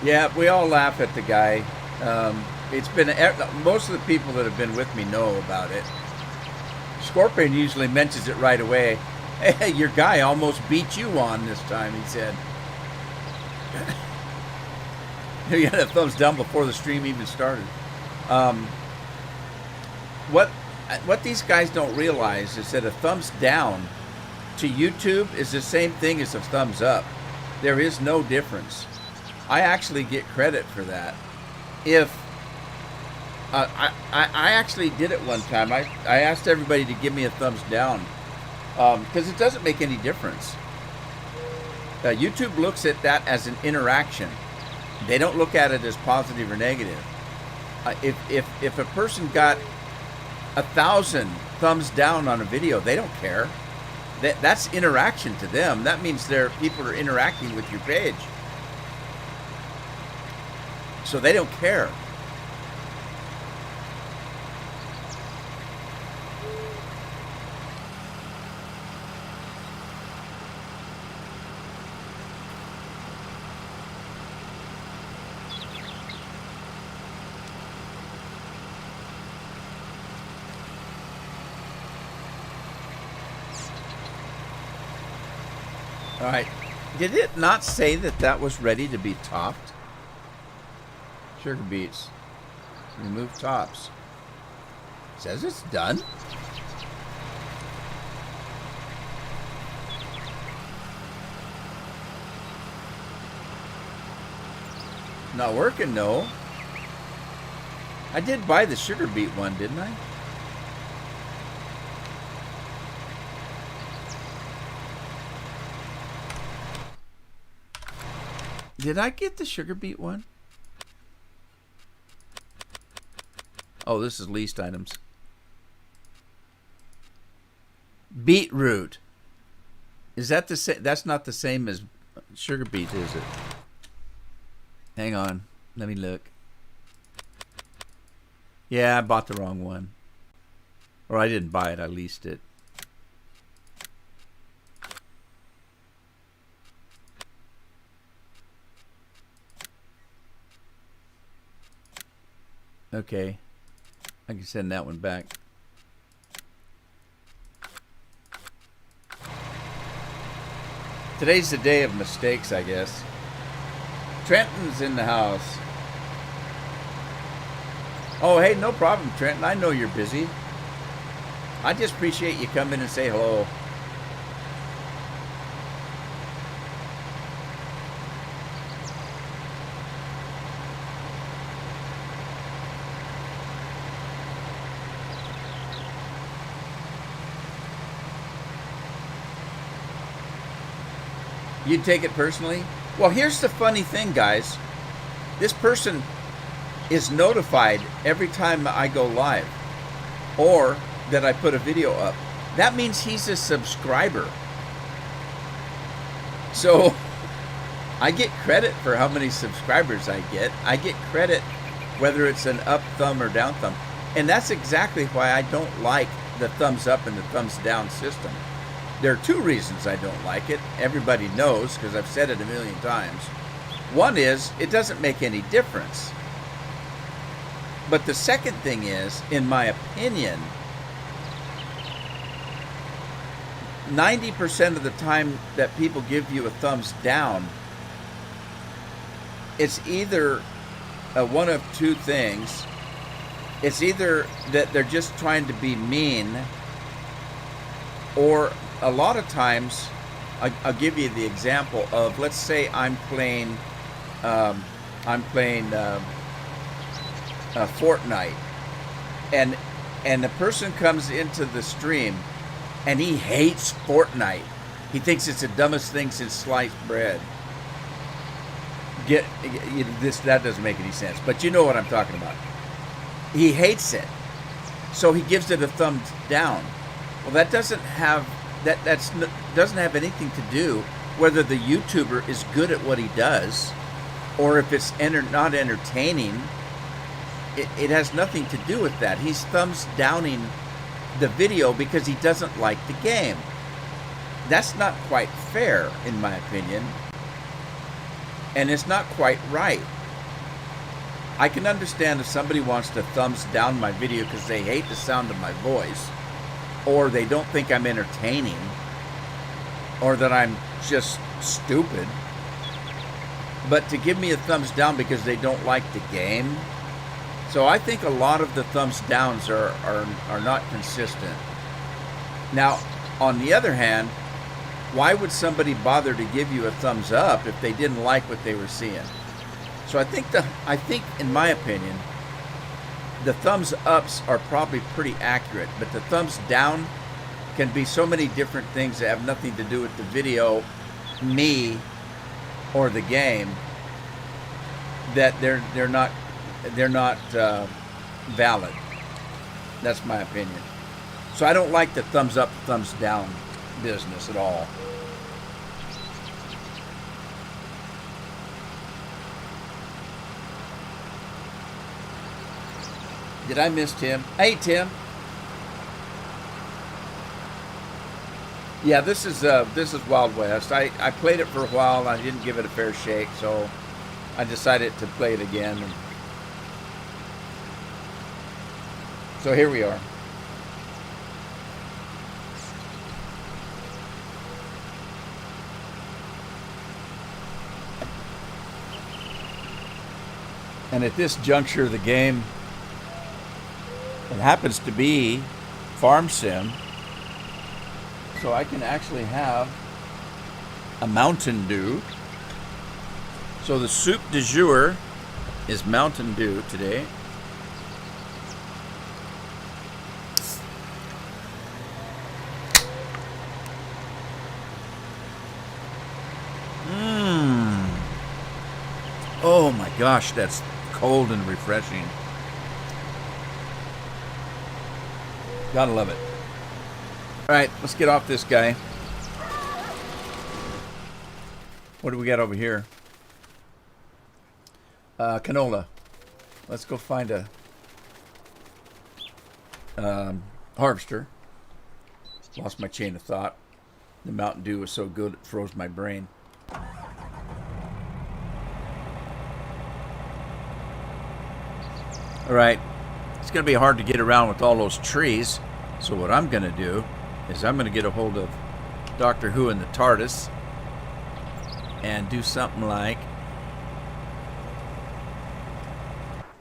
Yeah, we all laugh at the guy. It's been most of the people that have been with me know about it. Scorpion usually mentions it right away. Hey, your guy almost beat you on this time, he said. You had a thumbs down before the stream even started. What these guys don't realize is that a thumbs down to YouTube is the same thing as a thumbs up. There is no difference. I actually get credit for that. If I actually did it one time. I asked everybody to give me a thumbs down because it doesn't make any difference. YouTube looks at that as an interaction. They don't look at it as positive or negative. If a person got 1,000 thumbs down on a video, they don't care. That's interaction to them. That means people are interacting with your page. So they don't care. All right. Did it not say that that was ready to be topped? Sugar beets. Remove tops. It says it's done. Not working, no. I did buy the sugar beet one, didn't I? Did I get the sugar beet one? Oh, this is least items. Beetroot. Is that the same? That's not the same as sugar beet, is it? Hang on. Let me look. Yeah, I bought the wrong one. Or I didn't buy it, I leased it. Okay. I can send that one back. Today's the day of mistakes, I guess. Trenton's in the house. Oh, hey, no problem, Trenton. I know you're busy. I just appreciate you coming and say hello. You'd take it personally? Well, here's the funny thing, guys. This person is notified every time I go live or that I put a video up. That means he's a subscriber. So I get credit for how many subscribers I get. I get credit whether it's an up thumb or down thumb. And that's exactly why I don't like the thumbs up and the thumbs down system. There are two reasons I don't like it. Everybody knows because I've said it a million times. One is it doesn't make any difference. But the second thing is, in my opinion, 90% of the time that people give you a thumbs down, it's either one of two things. It's either that they're just trying to be mean, or a lot of times, I'll give you the example of, let's say I'm playing Fortnite, and the person comes into the stream, and he hates Fortnite. He thinks it's the dumbest thing since sliced bread. That doesn't make any sense, but you know what I'm talking about. He hates it, so he gives it a thumbs down. Well, that doesn't have doesn't have anything to do whether the YouTuber is good at what he does, or if it's not entertaining. It has nothing to do with that. He's thumbs downing the video because he doesn't like the game. That's not quite fair, in my opinion, and it's not quite right. I can understand if somebody wants to thumbs down my video because they hate the sound of my voice, or they don't think I'm entertaining, or that I'm just stupid. But to give me a thumbs down because they don't like the game, so I think a lot of the thumbs downs are not consistent. Now, on the other hand, why would somebody bother to give you a thumbs up if they didn't like what they were seeing? So I think, in my opinion, the thumbs ups are probably pretty accurate, but the thumbs down can be so many different things that have nothing to do with the video, me, or the game, that they're not valid. That's my opinion. So I don't like the thumbs up, thumbs down business at all. Did I miss Tim? Hey, Tim. Yeah, this is Wild West. I played it for a while and I didn't give it a fair shake, so I decided to play it again. So here we are. And at this juncture of the game, it happens to be Farm Sim, so I can actually have a Mountain Dew. So the soup du jour is Mountain Dew today. Oh my gosh, that's cold and refreshing. Gotta love it. All right, let's get off this guy. What do we got over here? Canola. Let's go find a harvester. Lost my chain of thought. The Mountain Dew was so good it froze my brain. All right, it's going to be hard to get around with all those trees. So what I'm going to do is I'm going to get a hold of Doctor Who and the TARDIS and do something like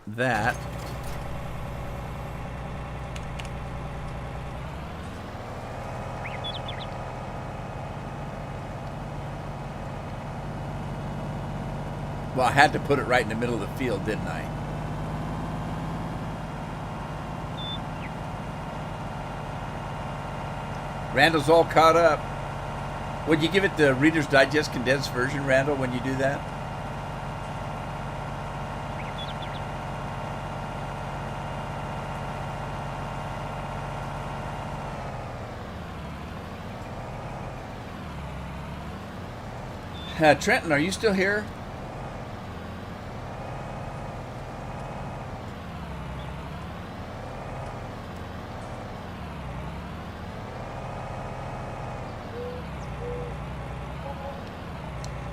that. Well, I had to put it right in the middle of the field, didn't I? Randall's all caught up. Would you give it the Reader's Digest condensed version, Randall, when you do that? Trenton, are you still here?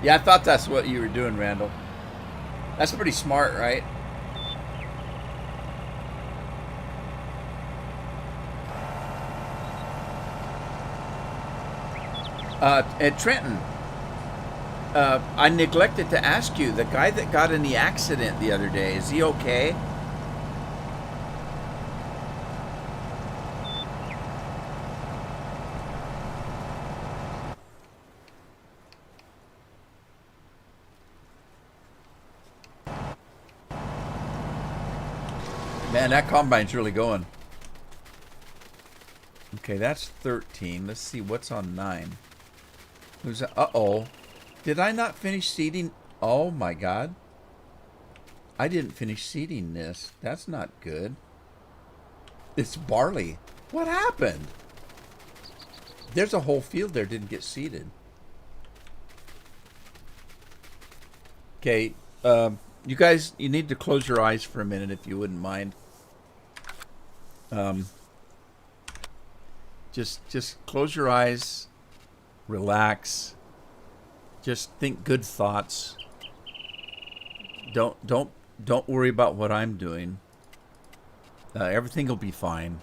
Yeah, I thought that's what you were doing, Randall. That's pretty smart, right? At Trenton, I neglected to ask you, the guy that got in the accident the other day, is he okay? Man, that combine's really going. Okay, that's 13. Let's see what's on 9. Who's that? Uh-oh. Did I not finish seeding? Oh, my God. I didn't finish seeding this. That's not good. It's barley. What happened? There's a whole field there didn't get seeded. Okay, you guys, you need to close your eyes for a minute if you wouldn't mind. Just close your eyes, relax. Just think good thoughts. Don't worry about what I'm doing. Everything will be fine.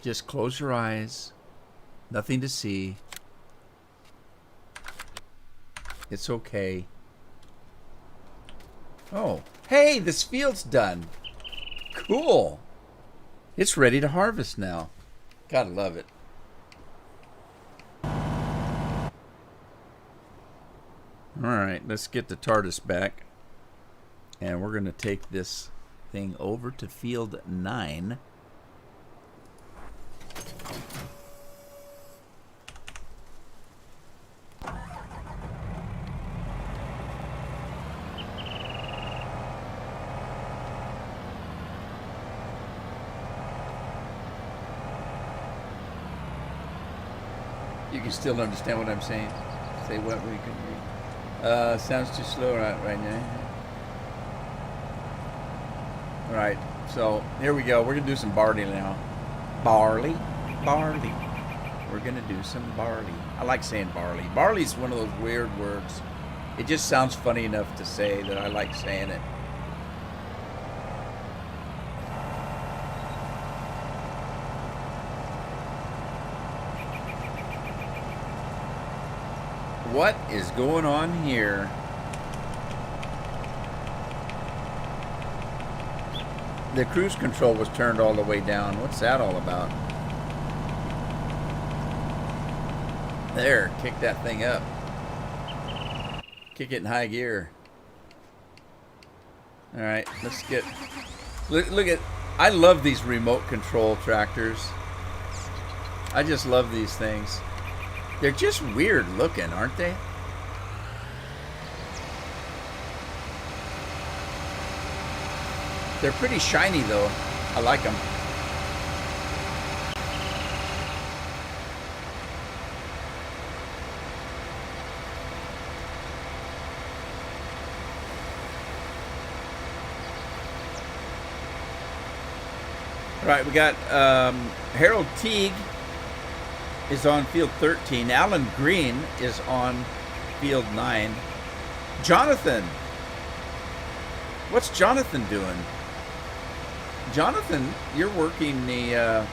Just close your eyes. Nothing to see. It's okay. Oh, hey, this field's done. Cool. It's ready to harvest now. Gotta love it. Alright, let's get the TARDIS back. And we're going to take this thing over to field 9. You can still understand what I'm saying. Say what we can read. Sounds too slow right now. Alright, so here we go. We're going to do some barley now. Barley. We're going to do some barley. I like saying barley. Barley's one of those weird words. It just sounds funny enough to say that I like saying it. What is going on here? The cruise control was turned all the way down. What's that all about? There, kick that thing up. Kick it in high gear. All right, let's get... Look at... I love these remote control tractors. I just love these things. They're just weird looking, aren't they? They're pretty shiny, though. I like them. All right, we got Harold Teague is on field 13. Alan Green is on field 9. Jonathan. What's Jonathan doing? Jonathan, you're working the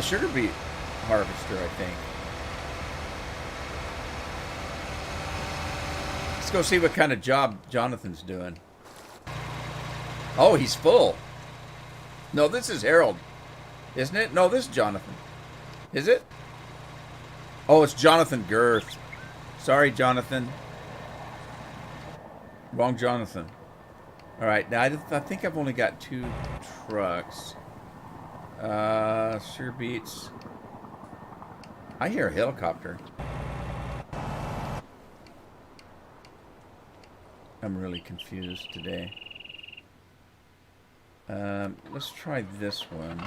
sugar beet harvester, I think. Let's go see what kind of job Jonathan's doing. Oh, he's full. No, this is Harold. Isn't it? No, this is Jonathan. Is it? Oh, it's Jonathan Girth. Sorry, Jonathan. Wrong Jonathan. All right, now I think I've only got 2 trucks. Sugar beets. I hear a helicopter. I'm really confused today. Let's try this one.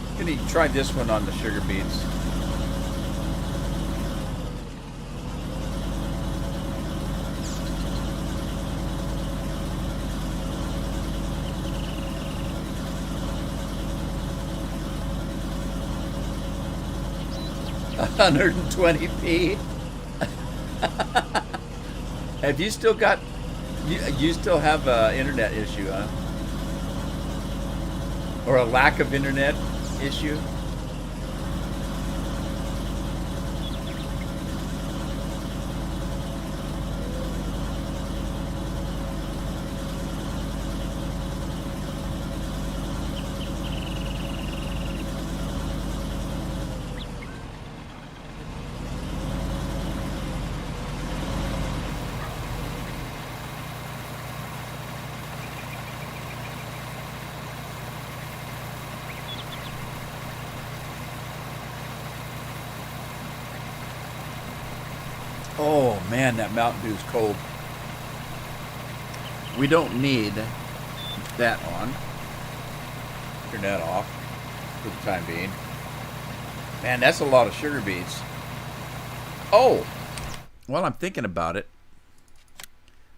I'm gonna try this one on the sugar beets. $120p. Have you still got? You still have an internet issue, huh? Or a lack of internet issue? Oh man, that Mountain Dew's cold. We don't need that on. Turn that off for the time being. Man, that's a lot of sugar beets. Oh, well, I'm thinking about it.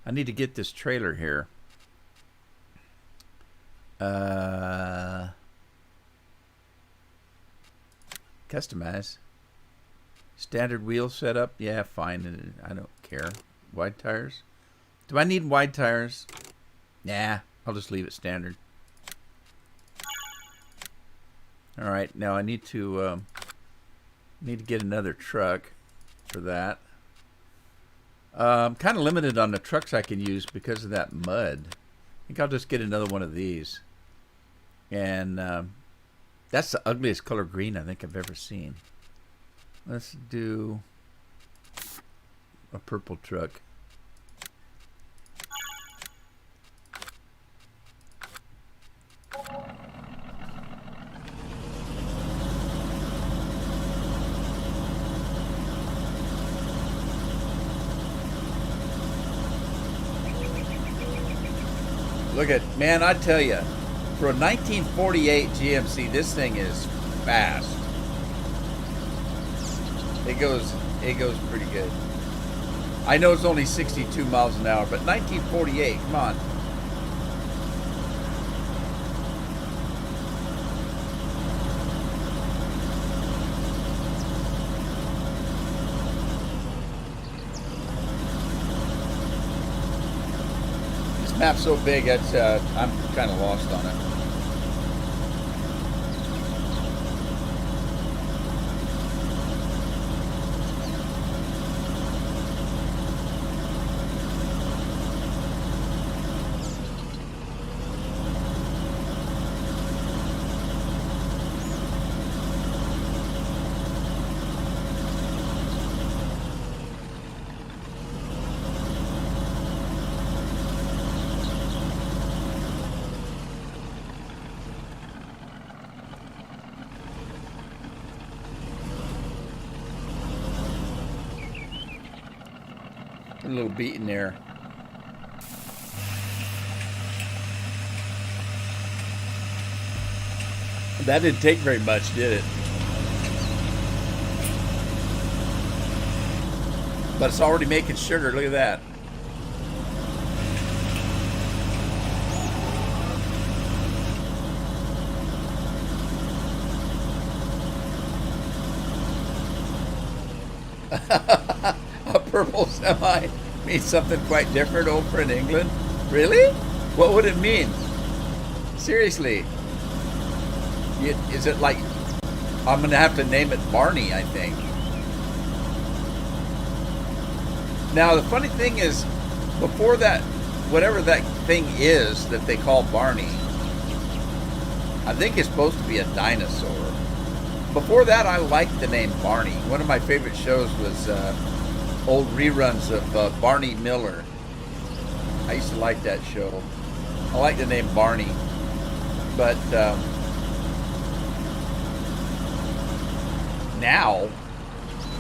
I need to get this trailer here. Customize. Standard wheel setup. Yeah, fine. I don't care. Wide tires. Do I need wide tires? Nah, I'll just leave it standard. All right, now I need to get another truck for that. I'm kind of limited on the trucks I can use because of that mud. I think I'll just get another one of these. And that's the ugliest color green I think I've ever seen. Let's do a purple truck. Look at, man, I tell you, for a 1948 GMC, this thing is fast. It goes pretty good. I know it's only 62 miles an hour, but 1948, come on. This map's so big, I'm kind of lost on it. A little beaten there. That didn't take very much, did it? But it's already making sugar. Look at that. A purple semi means something quite different over in England? Really? What would it mean? Seriously. Is it like, I'm going to have to name it Barney, I think. Now, the funny thing is, before that, whatever that thing is that they call Barney, I think it's supposed to be a dinosaur. Before that, I liked the name Barney. One of my favorite shows was old reruns of Barney Miller. I used to like that show. I like the name Barney. But now,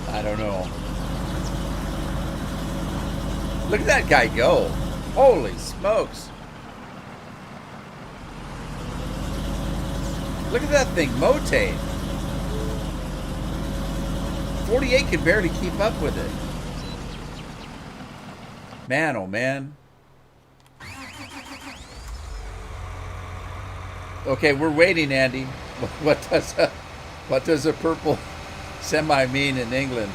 I don't know. Look at that guy go. Holy smokes. Look at that thing motate. 48 can barely keep up with it. Man, oh man. Okay, we're waiting, Andy. What does a purple semi mean in England?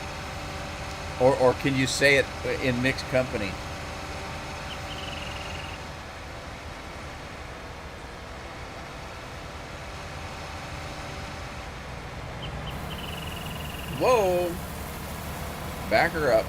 Or can you say it in mixed company? Whoa! Back her up.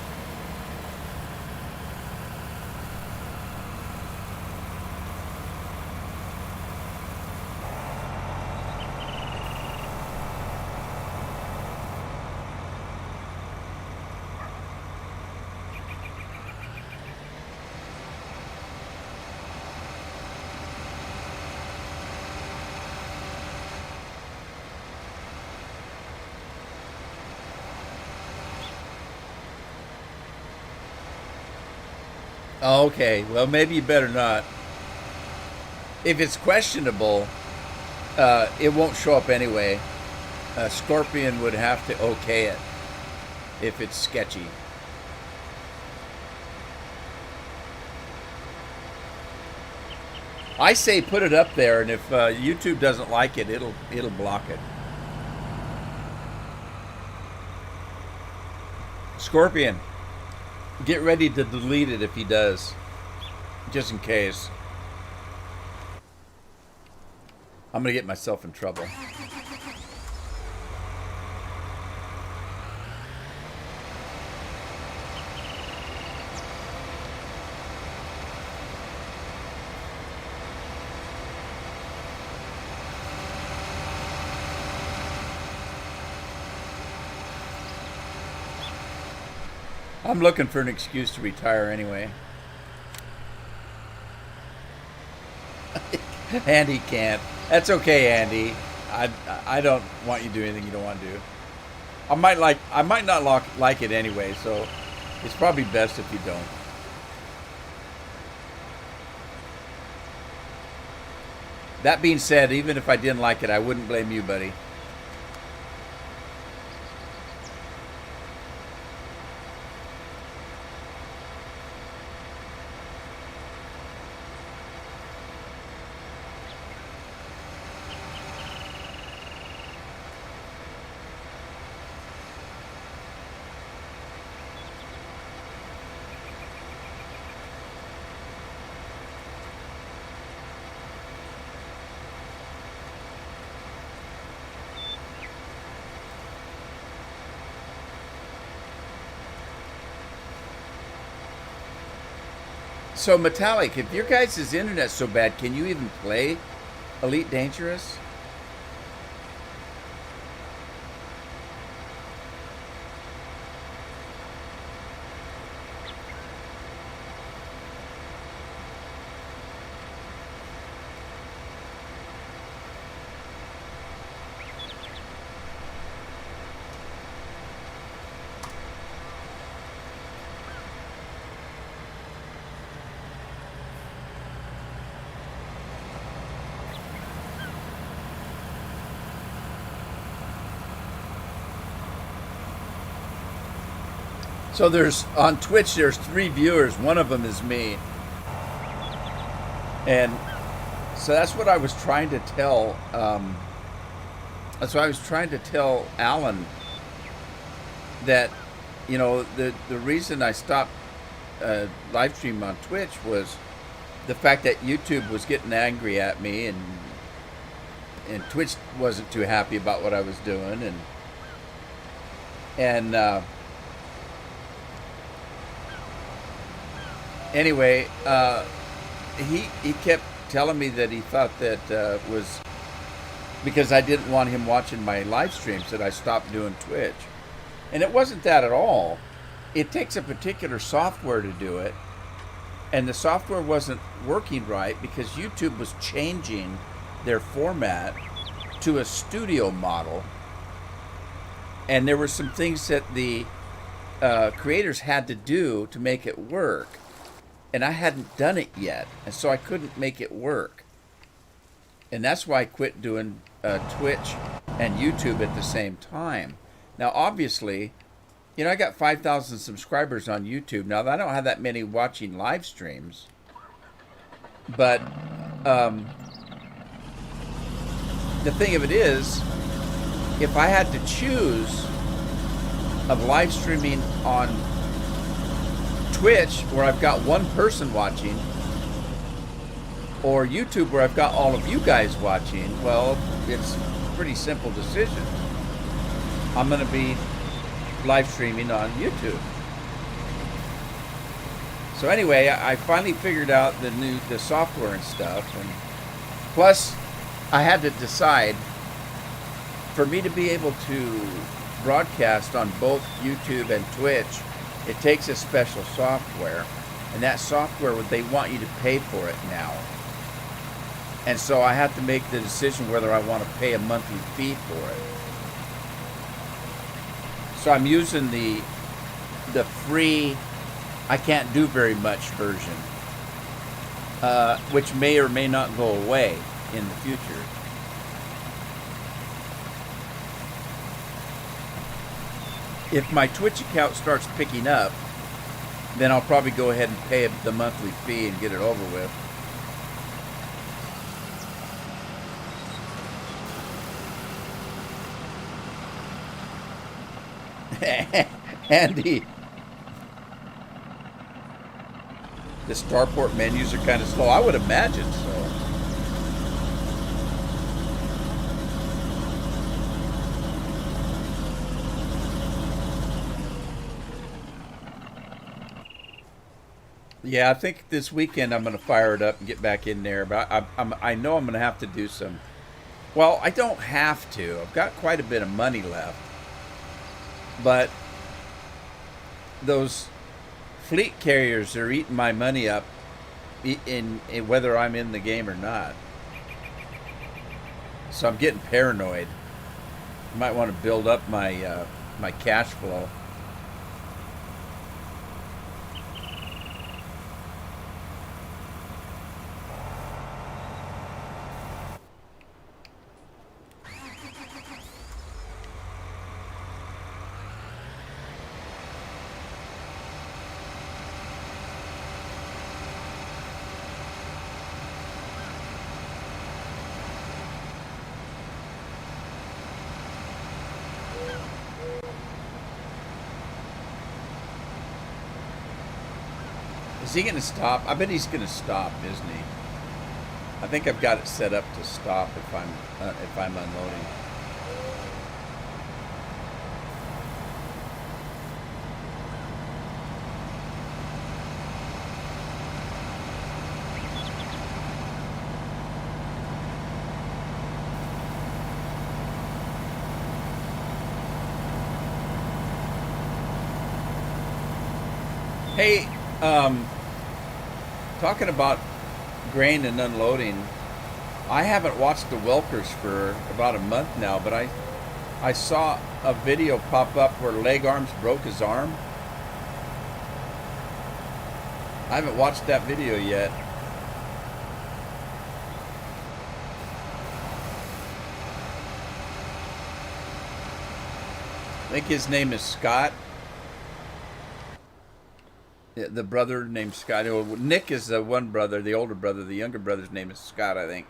Okay, well, maybe you better not. If it's questionable, it won't show up anyway. Scorpion would have to okay it if it's sketchy. I say put it up there, and if YouTube doesn't like it, it'll block it. Scorpion, get ready to delete it if he does, just in case. I'm gonna get myself in trouble. I'm looking for an excuse to retire anyway. Andy can't. That's okay, Andy. I don't want you to do anything you don't want to do. I might not like it anyway, so it's probably best if you don't. That being said, even if I didn't like it, I wouldn't blame you, buddy. So Metallic, if your guys' internet's so bad, can you even play Elite Dangerous? So there's on Twitch. There's 3 viewers. One of them is me, and so that's what I was trying to tell. That's what I was trying to tell Alan, that the reason I stopped live stream on Twitch was the fact that YouTube was getting angry at me, and Twitch wasn't too happy about what I was doing, and anyway, he kept telling me that he thought that was because I didn't want him watching my live streams that I stopped doing Twitch. And it wasn't that at all. It takes a particular software to do it, and the software wasn't working right because YouTube was changing their format to a studio model, and there were some things that the creators had to do to make it work. And I hadn't done it yet, and so I couldn't make it work. And that's why I quit doing Twitch and YouTube at the same time. Now, obviously, I got 5,000 subscribers on YouTube. Now, I don't have that many watching live streams. But the thing of it is, if I had to choose of live streaming on Twitch, where I've got one person watching, or YouTube, where I've got all of you guys watching, well, it's a pretty simple decision. I'm going to be live streaming on YouTube. So anyway, I finally figured out the software and stuff, and plus I had to decide, for me to be able to broadcast on both YouTube and Twitch, it takes a special software, and that software, they want you to pay for it now. And so I have to make the decision whether I want to pay a monthly fee for it. So I'm using the free, I can't do very much version, which may or may not go away in the future. If my Twitch account starts picking up, then I'll probably go ahead and pay the monthly fee and get it over with. Andy, the Starport menus are kind of slow. I would imagine so. Yeah, I think this weekend I'm going to fire it up and get back in there. But I know I'm going to have to do some. Well, I don't have to. I've got quite a bit of money left. But those fleet carriers are eating my money up in whether I'm in the game or not. So I'm getting paranoid. I might want to build up my my cash flow. Is he going to stop? I bet he's going to stop, isn't he? I think I've got it set up to stop if I'm unloading. Hey, talking about grain and unloading, I haven't watched the Welkers for about a month now, but I saw a video pop up where Leg Arms broke his arm. I haven't watched that video yet. I think his name is Scott. The brother named Scott. Nick is the one brother, the older brother. The younger brother's name is Scott, I think.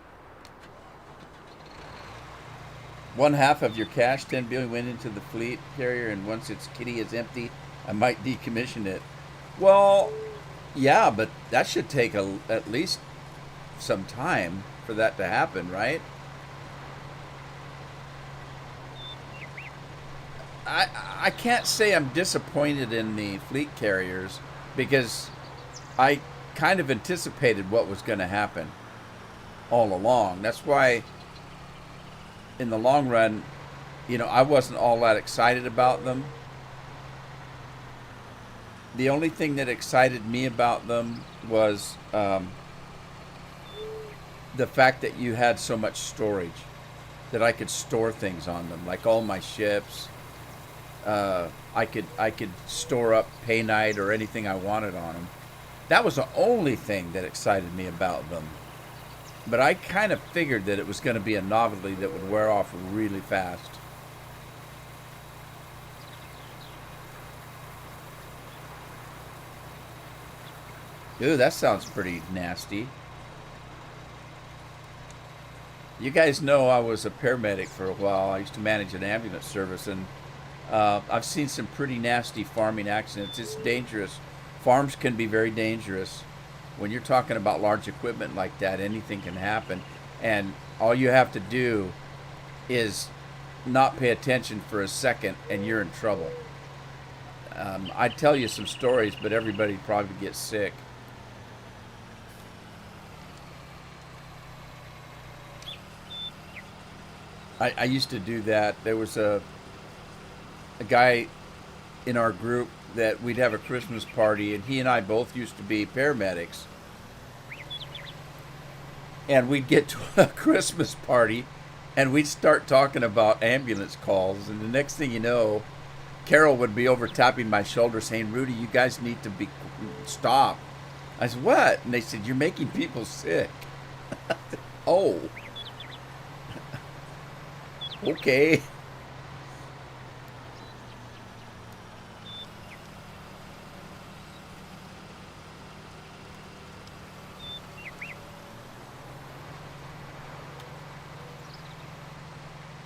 One half of your cash, 10 billion, went into the fleet carrier, and once its kitty is empty, I might decommission it. Well, yeah, but that should take at least some time for that to happen, right? I can't say I'm disappointed in the fleet carriers, because I kind of anticipated what was going to happen all along. That's why, in the long run, I wasn't all that excited about them. The only thing that excited me about them was the fact that you had so much storage, that I could store things on them, like all my ships. I could store up pay night or anything I wanted on them. That was the only thing that excited me about them. But I kind of figured that it was going to be a novelty that would wear off really fast. Ooh, that sounds pretty nasty. You guys know I was a paramedic for a while. I used to manage an ambulance service, and I've seen some pretty nasty farming accidents. It's dangerous Farms can be very dangerous. When you're talking about large equipment like that, anything can happen. And all you have to do is not pay attention for a second and you're in trouble. I'd tell you some stories, but everybody probably gets sick. I used to do that. There was a guy in our group that we'd have a Christmas party, and he and I both used to be paramedics. And we'd get to a Christmas party, and we'd start talking about ambulance calls, and the next thing you know, Carol would be over tapping my shoulder saying, "Rudy, you guys need to stop." I said, "What?" And they said, "You're making people sick." Oh, okay.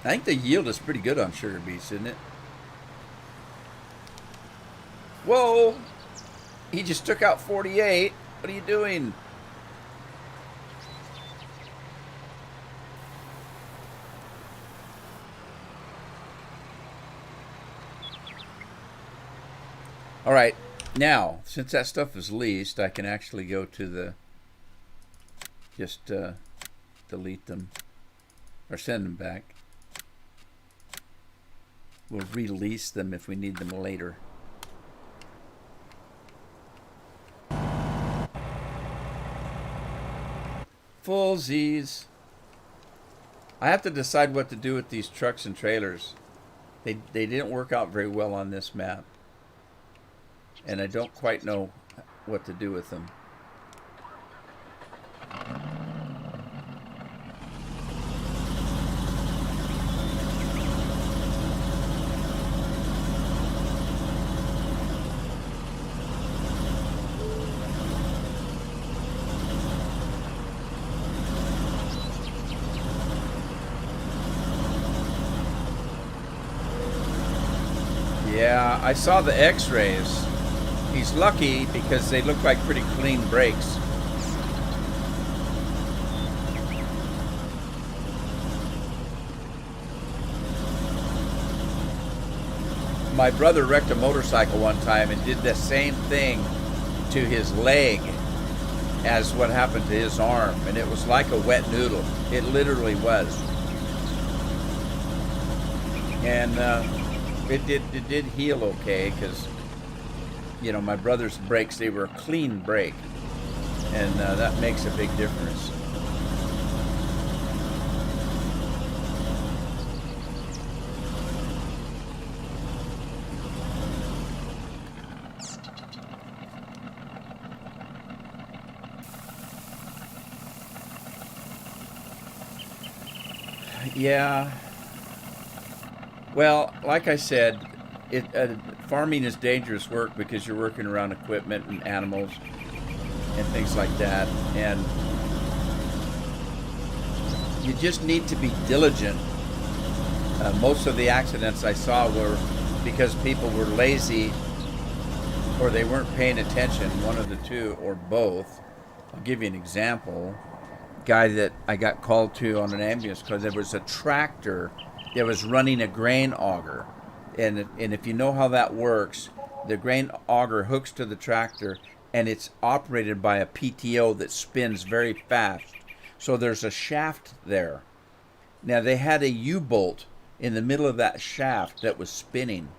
I think the yield is pretty good on sugar beets, isn't it? Whoa! He just took out 48. What are you doing? All right. Now, since that stuff is leased, I can actually go to the... Just delete them. Or send them back. We'll release them if we need them later. Full Z's. I have to decide what to do with these trucks and trailers. They didn't work out very well on this map. And I don't quite know what to do with them. Yeah, I saw the x-rays. He's lucky because they look like pretty clean brakes. My brother wrecked a motorcycle one time and did the same thing to his leg as what happened to his arm, and it was like a wet noodle. It literally was. And it did heal okay because, you know, my brother's brakes, they were a clean brake, and that makes a big difference. Yeah. Well, like I said, farming is dangerous work because you're working around equipment and animals and things like that, and you just need to be diligent. Most of the accidents I saw were because people were lazy or they weren't paying attention, one of the two or both. I'll give you an example. Guy that I got called to on an ambulance because there was a tractor that was running a grain auger, and if you know how that works, the grain auger hooks to the tractor and it's operated by a PTO that spins very fast. So there's a shaft there. Now they had a U-bolt in the middle of that shaft that was spinning.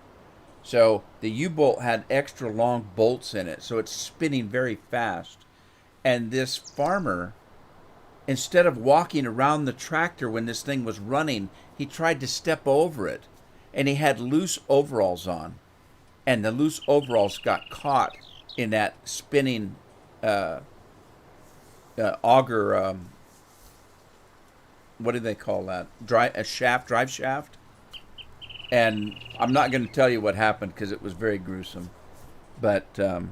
So the U-bolt had extra long bolts in it, so it's spinning very fast. And this farmer, instead of walking around the tractor when this thing was running, he tried to step over it. And he had loose overalls on. And the loose overalls got caught in that spinning auger, what do they call that? Drive shaft. And I'm not going to tell you what happened because it was very gruesome. But, I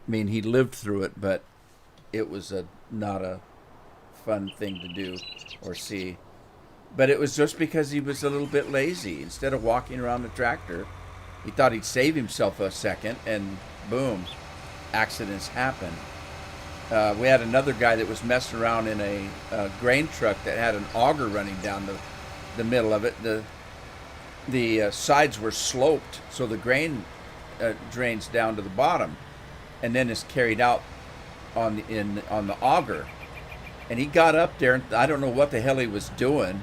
mean, he lived through it, but it was not a fun thing to do or see. But it was just because he was a little bit lazy. Instead of walking around the tractor, he thought he'd save himself a second, and boom. accidents happen. We had another guy that was messing around in a grain truck that had an auger running down the middle of it. The sides were sloped, so the grain drains down to the bottom, and then is carried out on the auger. And he got up there, and I don't know what the hell he was doing,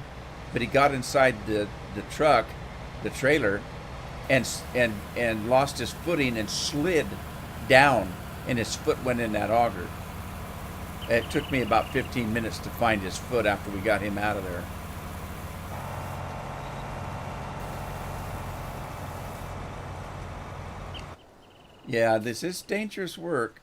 but he got inside the truck, the trailer, and lost his footing and slid down, and his foot went in that auger. It took me about 15 minutes to find his foot after we got him out of there. Yeah, this is dangerous work.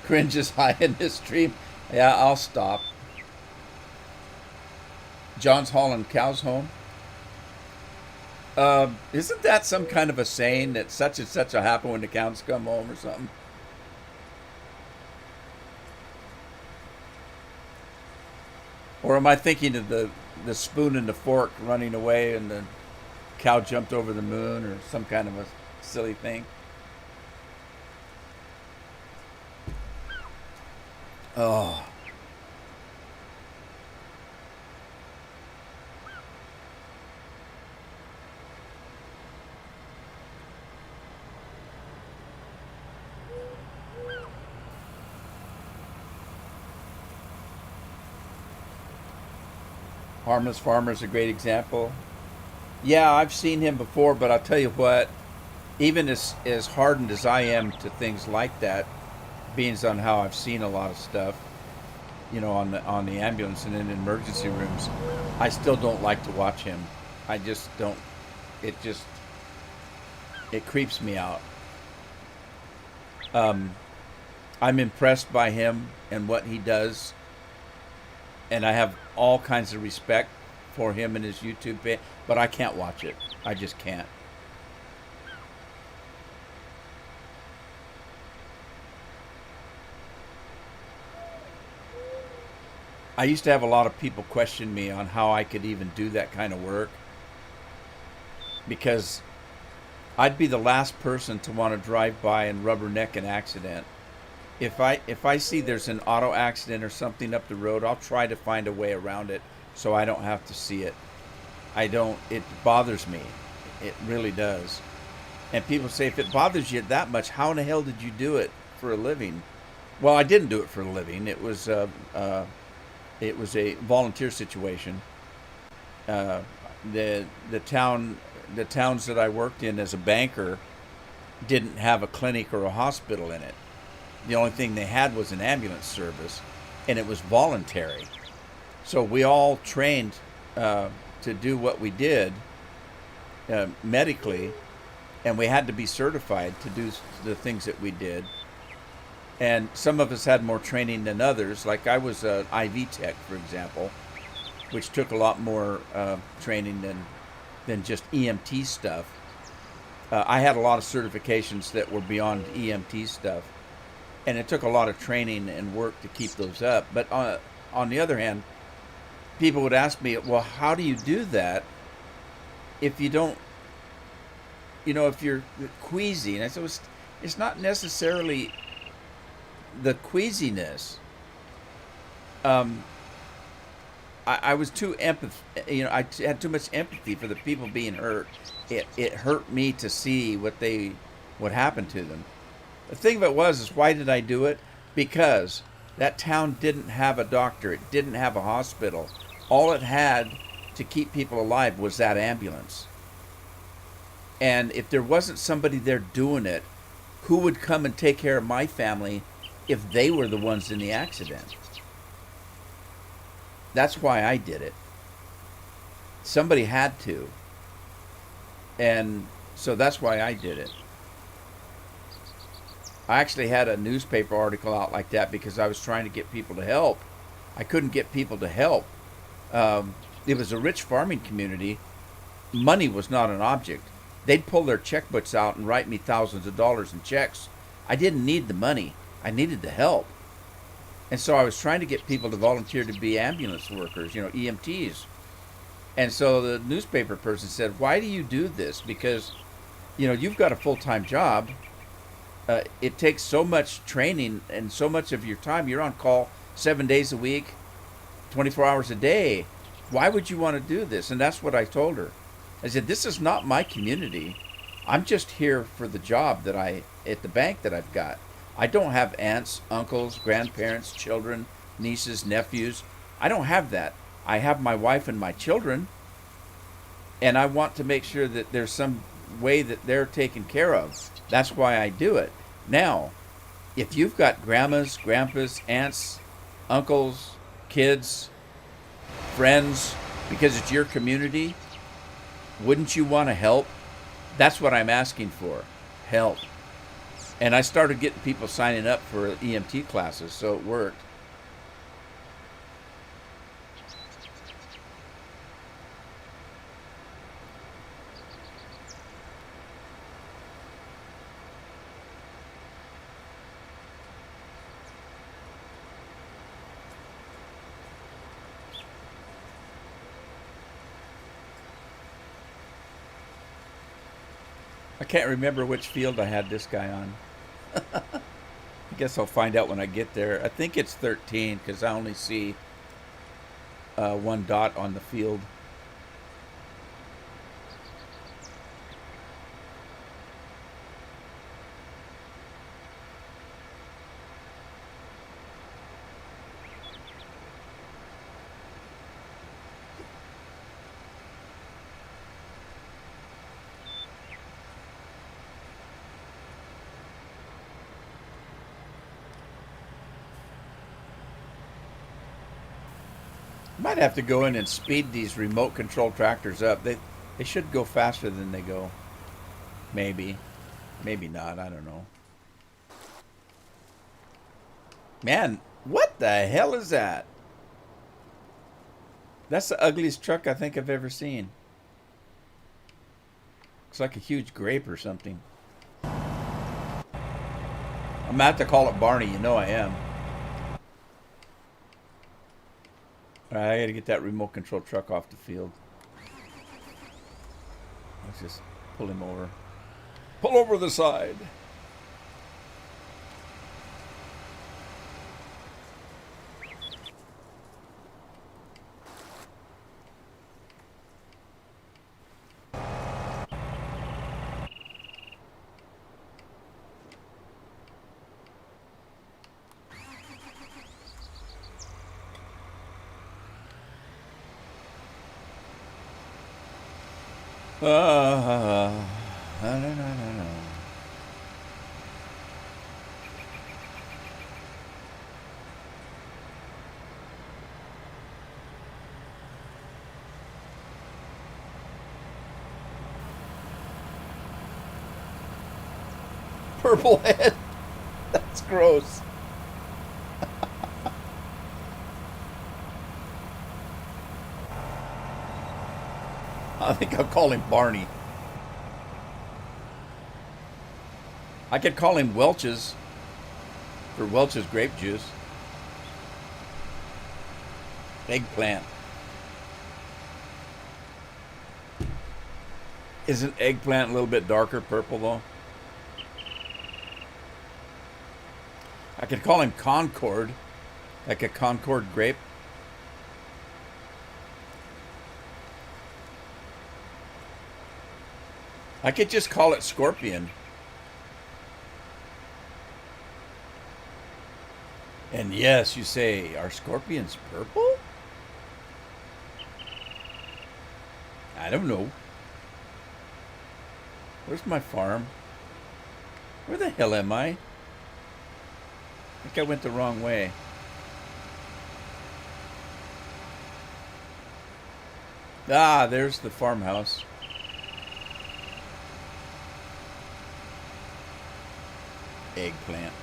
Cringe is high in this stream. Yeah, I'll stop. John's hauling cows home. Isn't that some kind of a saying that such and such will happen when the cows come home or something? Or am I thinking of the spoon and the fork running away and the cow jumped over the moon or some kind of a silly thing? Oh. Harmless Farmer is a great example. Yeah, I've seen him before, but I'll tell you what, even as hardened as I am to things like that, being on how I've seen a lot of stuff, on the ambulance and in emergency rooms, I still don't like to watch him. I just don't. It creeps me out. I'm impressed by him and what he does, and I have all kinds of respect for him and his YouTube page, but I can't watch it. I just can't. I used to have a lot of people question me on how I could even do that kind of work, because I'd be the last person to want to drive by and rubberneck an accident. If I see there's an auto accident or something up the road, I'll try to find a way around it so I don't have to see it. It bothers me. It really does. And people say, if it bothers you that much, how in the hell did you do it for a living? Well, I didn't do it for a living. It was a volunteer situation. The towns that I worked in as a banker didn't have a clinic or a hospital in it. The only thing they had was an ambulance service, and it was voluntary. So we all trained to do what we did medically, and we had to be certified to do the things that we did. And some of us had more training than others. Like I was an IV tech, for example, which took a lot more training than just EMT stuff. I had a lot of certifications that were beyond EMT stuff, and it took a lot of training and work to keep those up. But on the other hand, people would ask me, well, how do you do that if you don't, if you're queasy? And I said, it's not necessarily the queasiness. I was too I had too much empathy for the people being hurt. It hurt me to see what happened to them. The thing of it is why did I do it? Because that town didn't have a doctor. It didn't have a hospital. All it had to keep people alive was that ambulance. And if there wasn't somebody there doing it, who would come and take care of my family if they were the ones in the accident? That's why I did it. Somebody had to. And so that's why I did it. I actually had a newspaper article out like that because I was trying to get people to help. I couldn't get people to help. It was a rich farming community. Money was not an object. They'd pull their checkbooks out and write me thousands of dollars in checks. I didn't need the money. I needed the help. And so I was trying to get people to volunteer to be ambulance workers, EMTs. And so the newspaper person said, "Why do you do this? Because, you've got a full time job. It takes so much training and so much of your time. You're on call 7 days a week, 24 hours a day. Why would you want to do this?" And that's what I told her. I said, "This is not my community. I'm just here for the job at the bank that I've got. I don't have aunts, uncles, grandparents, children, nieces, nephews. I don't have that. I have my wife and my children, and I want to make sure that there's some way that they're taken care of. That's why I do it." Now, if you've got grandmas, grandpas, aunts, uncles, kids, friends, because it's your community, wouldn't you want to help? That's what I'm asking for, help. And I started getting people signing up for EMT classes, so it worked. I can't remember which field I had this guy on. I guess I'll find out when I get there. I think it's 13 because I only see one dot on the field. Might have to go in and speed these remote control tractors up. They should go faster than they go. Maybe. Maybe not. I don't know. Man, what the hell is that? That's the ugliest truck I think I've ever seen. Looks like a huge grape or something. I'm gonna have to call it Barney. You know I am. All right, I gotta get that remote control truck off the field. Let's just pull him over. Pull over the side. No. Purple head. That's gross. I think I'll call him Barney. I could call him Welch's for Welch's grape juice. Eggplant. Isn't eggplant a little bit darker purple though? I could call him Concord, like a Concord grape. I could just call it Scorpion. And yes, you say, are scorpions purple? I don't know. Where's my farm? Where the hell am I? I think I went the wrong way. Ah, there's the farmhouse. Eggplant.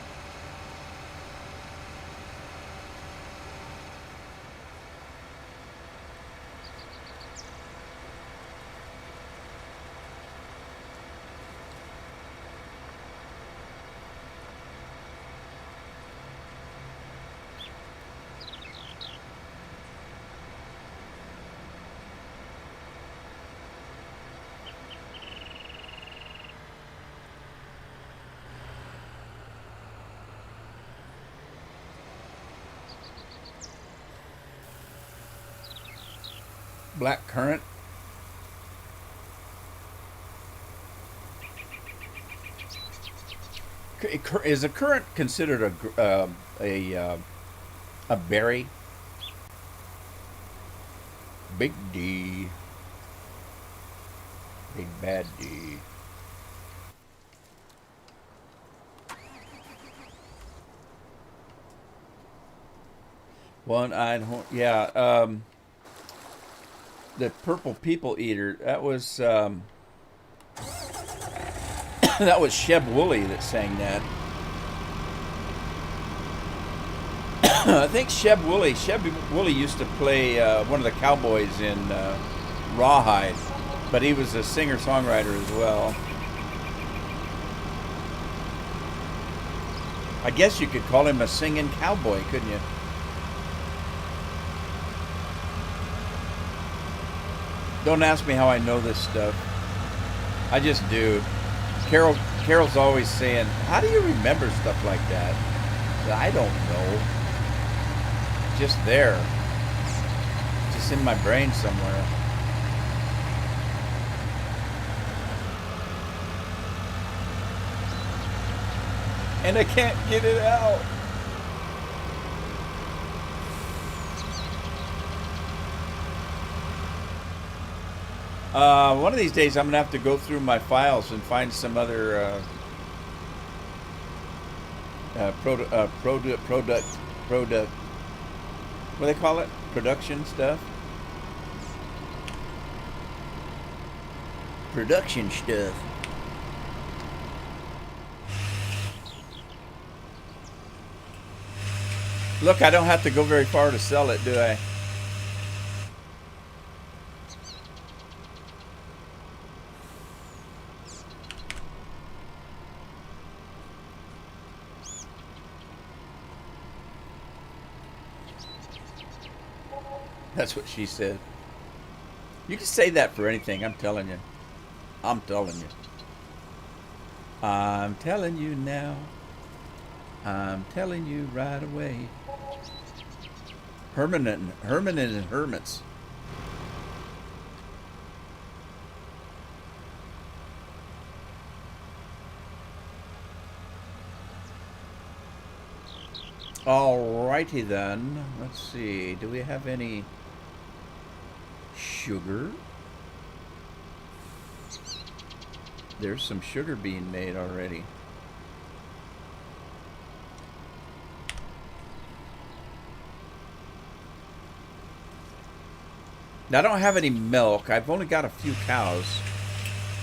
Black currant. Is a currant considered a berry? Big D. Big bad D. One-eyed horn. Yeah. The purple people eater. That was that was Sheb Woolley that sang that. I think Sheb Woolley used to play one of the cowboys in Rawhide, but he was a singer-songwriter as well. I guess you could call him a singing cowboy, couldn't you? Don't ask me how I know this stuff. I just do. Carol's always saying, "How do you remember stuff like that?" I don't know. Just there. Just in my brain somewhere. And I can't get it out. One of these days I'm going to have to go through my files and find some other product, what do they call it? Production stuff? Production stuff. Look, I don't have to go very far to sell it, do I? That's what she said. You can say that for anything, I'm telling you. I'm telling you. I'm telling you now. I'm telling you right away. Herman and Hermits. Alrighty then. Let's see. Do we have any sugar? There's some sugar being made already. Now, I don't have any milk. I've only got a few cows,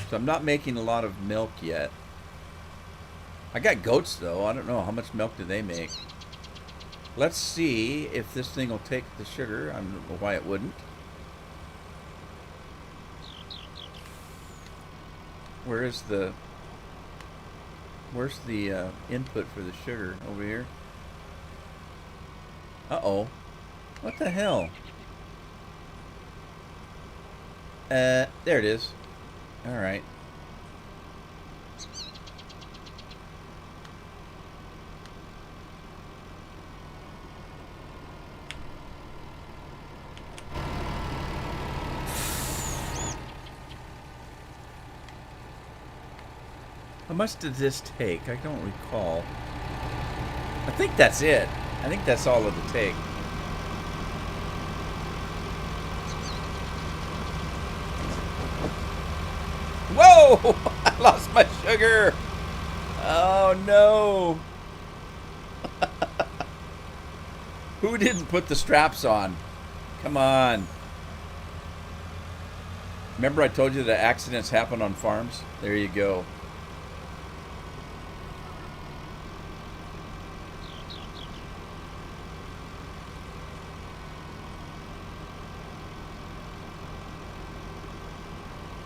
so I'm not making a lot of milk yet. I got goats, though. I don't know. How much milk do they make? Let's see if this thing will take the sugar. I don't know why it wouldn't. Where's the input for the sugar? Over here? Uh-oh. What the hell? There it is. Alright. How much did this take? I don't recall. I think that's it. I think that's all it'll take. Whoa! I lost my sugar! Oh no! Who didn't put the straps on? Come on. Remember I told you that accidents happen on farms? There you go.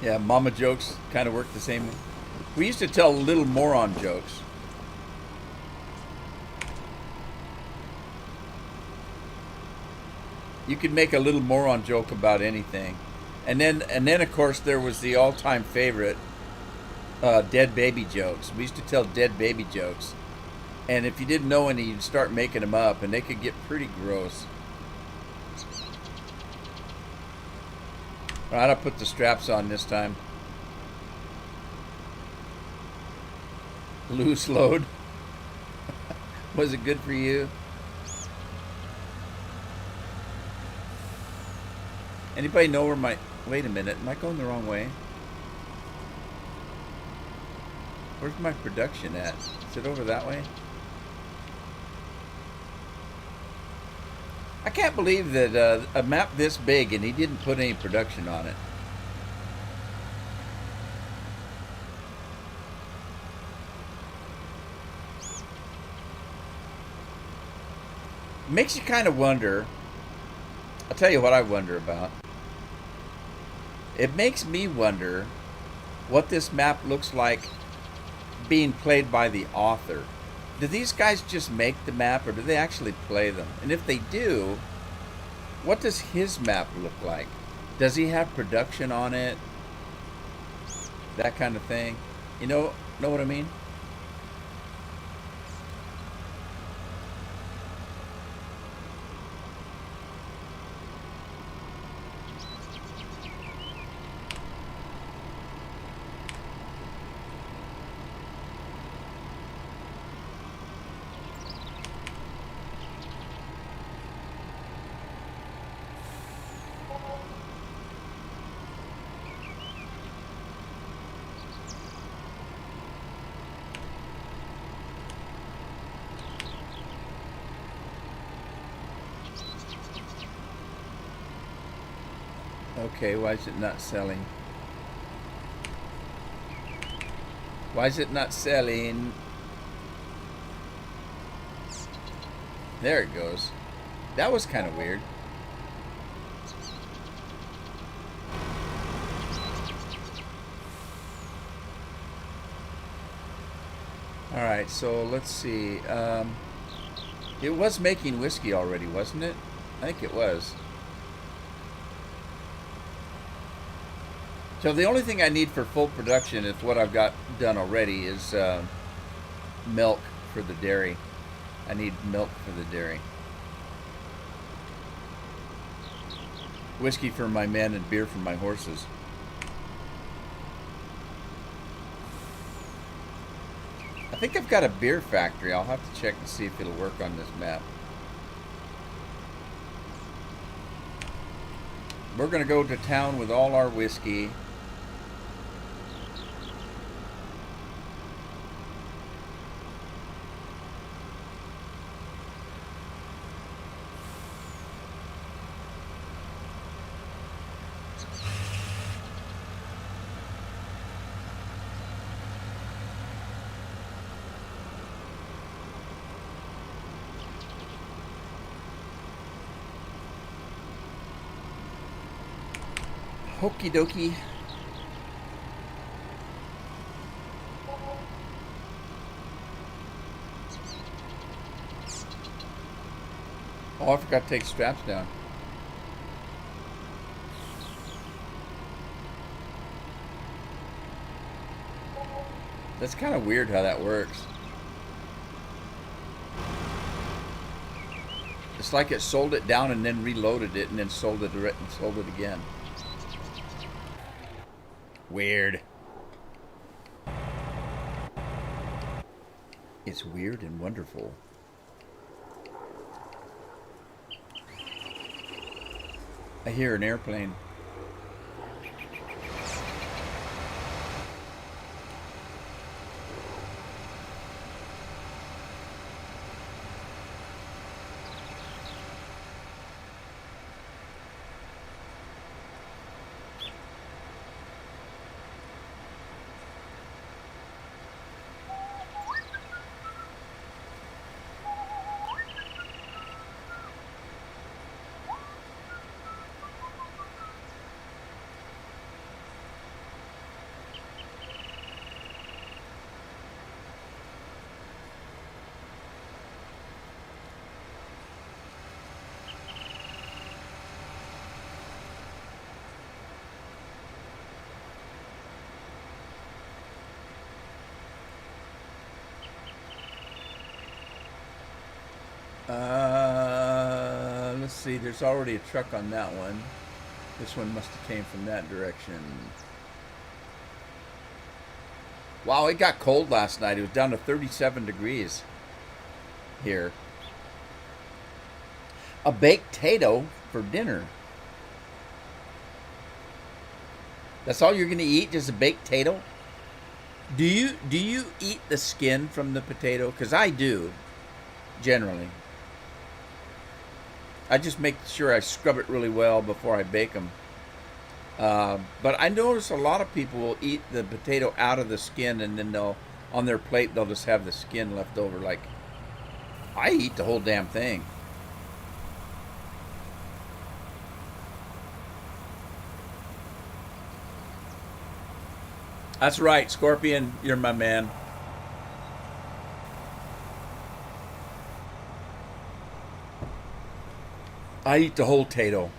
Yeah, mama jokes kind of work the same. We used to tell little moron jokes. You could make a little moron joke about anything. And then of course there was the all-time favorite dead baby jokes. We used to tell dead baby jokes. And if you didn't know any, you'd start making them up and they could get pretty gross. All right, I'll put the straps on this time. Loose load. Was it good for you? Anybody know where my... Wait a minute. Am I going the wrong way? Where's my production at? Is it over that way? I can't believe that a map this big and he didn't put any production on it. Makes you kind of wonder. I'll tell you what I wonder about. It makes me wonder what this map looks like being played by the author. Do these guys just make the map or do they actually play them? And if they do, what does his map look like? Does he have production on it? That kind of thing. You know what I mean? Okay, why is it not selling? Why is it not selling? There it goes. That was kind of weird. Alright, so let's see. It was making whiskey already, wasn't it? I think it was. So the only thing I need for full production is what I've got done already is milk for the dairy. I need milk for the dairy. Whiskey for my men and beer for my horses. I think I've got a beer factory. I'll have to check and see if it'll work on this map. We're going to go to town with all our whiskey. Okie dokie. Oh, I forgot to take straps down. That's kind of weird how that works. It's like it sold it down and then reloaded it and then sold it again. Weird. It's weird and wonderful. I hear an airplane. Let's see, there's already a truck on that one. This one must have came from that direction. Wow, it got cold last night. It was down to 37 degrees here. A baked potato for dinner. That's all you're going to eat, just a baked potato? Do you eat the skin from the potato? Because I do, generally. I just make sure I scrub it really well before I bake them. But I notice a lot of people will eat the potato out of the skin, and then on their plate they'll just have the skin left over. Like, I eat the whole damn thing. That's right, Scorpion. You're my man. I eat the whole potato.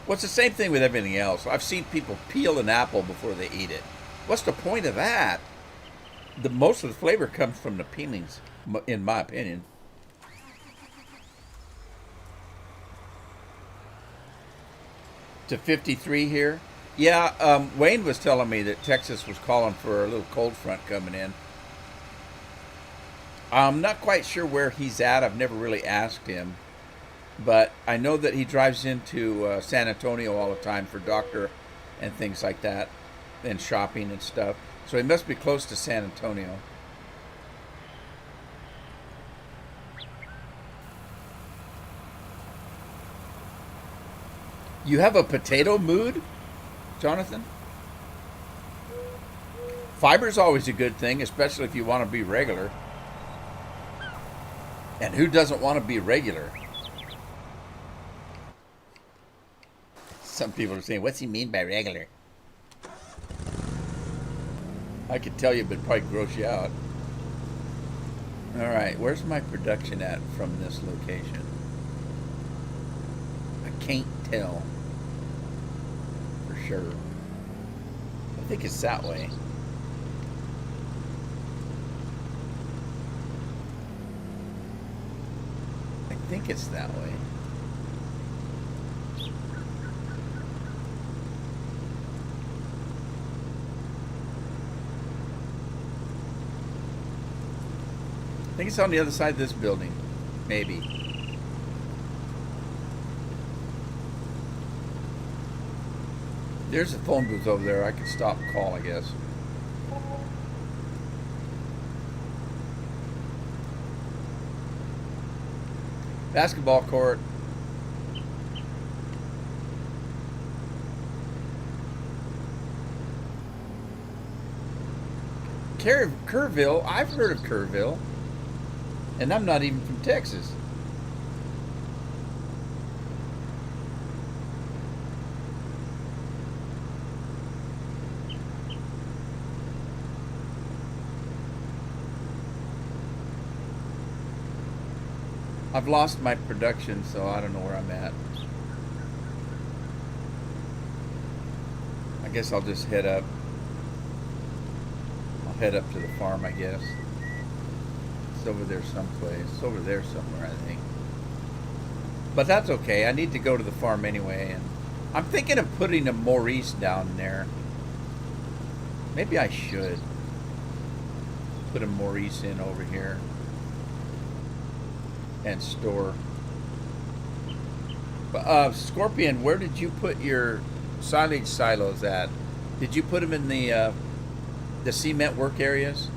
Well, it's the same thing with everything else. I've seen people peel an apple before they eat it. What's the point of that? Most of the flavor comes from the peelings, in my opinion. To 53 here. Yeah, Wayne was telling me that Texas was calling for a little cold front coming in. I'm not quite sure where he's at. I've never really asked him. But I know that he drives into San Antonio all the time for doctor and things like that, and shopping and stuff. So he must be close to San Antonio. You have a potato mood, Jonathan? Fiber's always a good thing, especially if you want to be regular. And who doesn't want to be regular? Some people are saying, what's he mean by regular? I could tell you, but it'd probably gross you out. All right, where's my production at from this location? I can't tell for sure. I think it's that way. I think it's that way. I think it's on the other side of this building. Maybe. There's a phone booth over there. I could stop and call, I guess. Basketball court. Kerrville. I've heard of Kerrville. And I'm not even from Texas. I've lost my production, so I don't know where I'm at. I guess I'll just head up. I'll head up to the farm, I guess. Over there someplace. It's over there somewhere, I think. But that's okay. I need to go to the farm anyway, and I'm thinking of putting a Maurice down there. Maybe I should put a Maurice in over here and store. But Scorpion, where did you put your silage silos at? Did you put them in the cement work areas?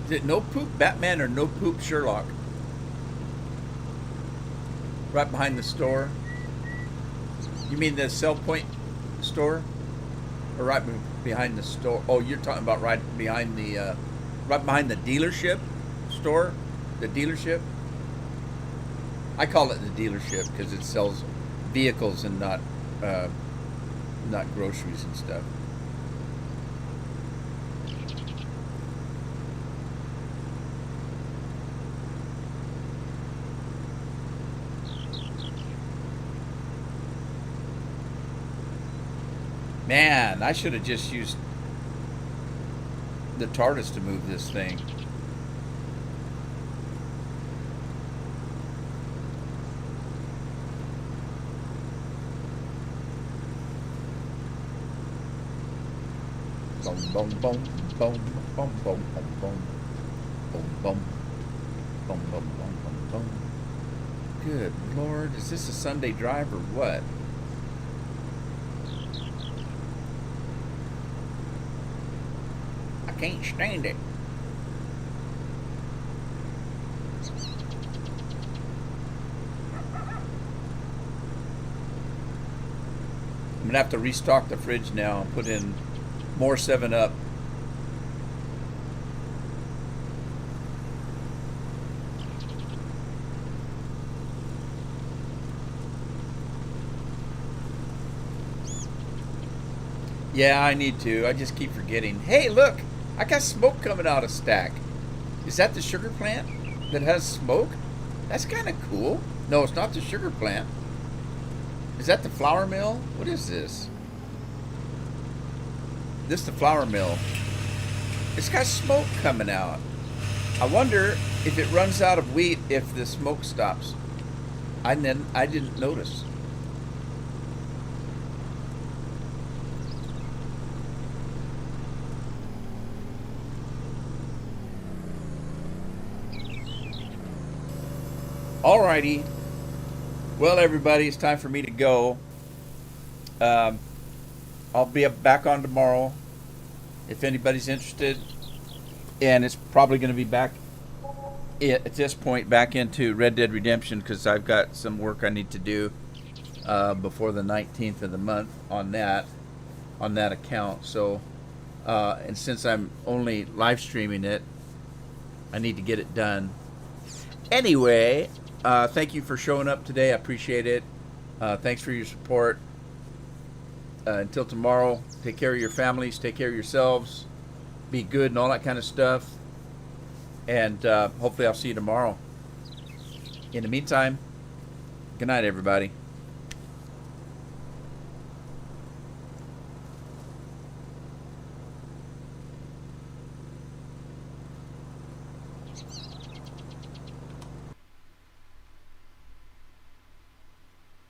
Is it No Poop Batman or No Poop Sherlock? Right behind the store? You mean the Sell Point store? Or right behind the store? Oh, you're talking about right behind the dealership store? The dealership? I call it the dealership because it sells vehicles and not groceries and stuff. Man, I should have just used the TARDIS to move this thing. Boom, boom, boom, boom, boom, boom, boom, boom, boom, boom, boom, boom, boom, boom, boom. Good Lord, is this a Sunday drive or what? I can't stand it. I'm gonna have to restock the fridge now and put in more 7-Up. Yeah, I need to. I just keep forgetting. Hey, look! I got smoke coming out of Stack. Is that the sugar plant that has smoke? That's kind of cool. No, it's not the sugar plant. Is that the flour mill? What is this? This is the flour mill. It's got smoke coming out. I wonder if it runs out of wheat if the smoke stops. I didn't notice. Alrighty. Well, everybody, it's time for me to go. I'll be back on tomorrow if anybody's interested. And it's probably going to be back at this point back into Red Dead Redemption because I've got some work I need to do before the 19th of the month on that account. So, and since I'm only live streaming it, I need to get it done. Anyway, thank you for showing up today. I appreciate it. Thanks for your support. Until tomorrow, take care of your families, take care of yourselves, be good and all that kind of stuff. And hopefully I'll see you tomorrow. In the meantime, good night, everybody.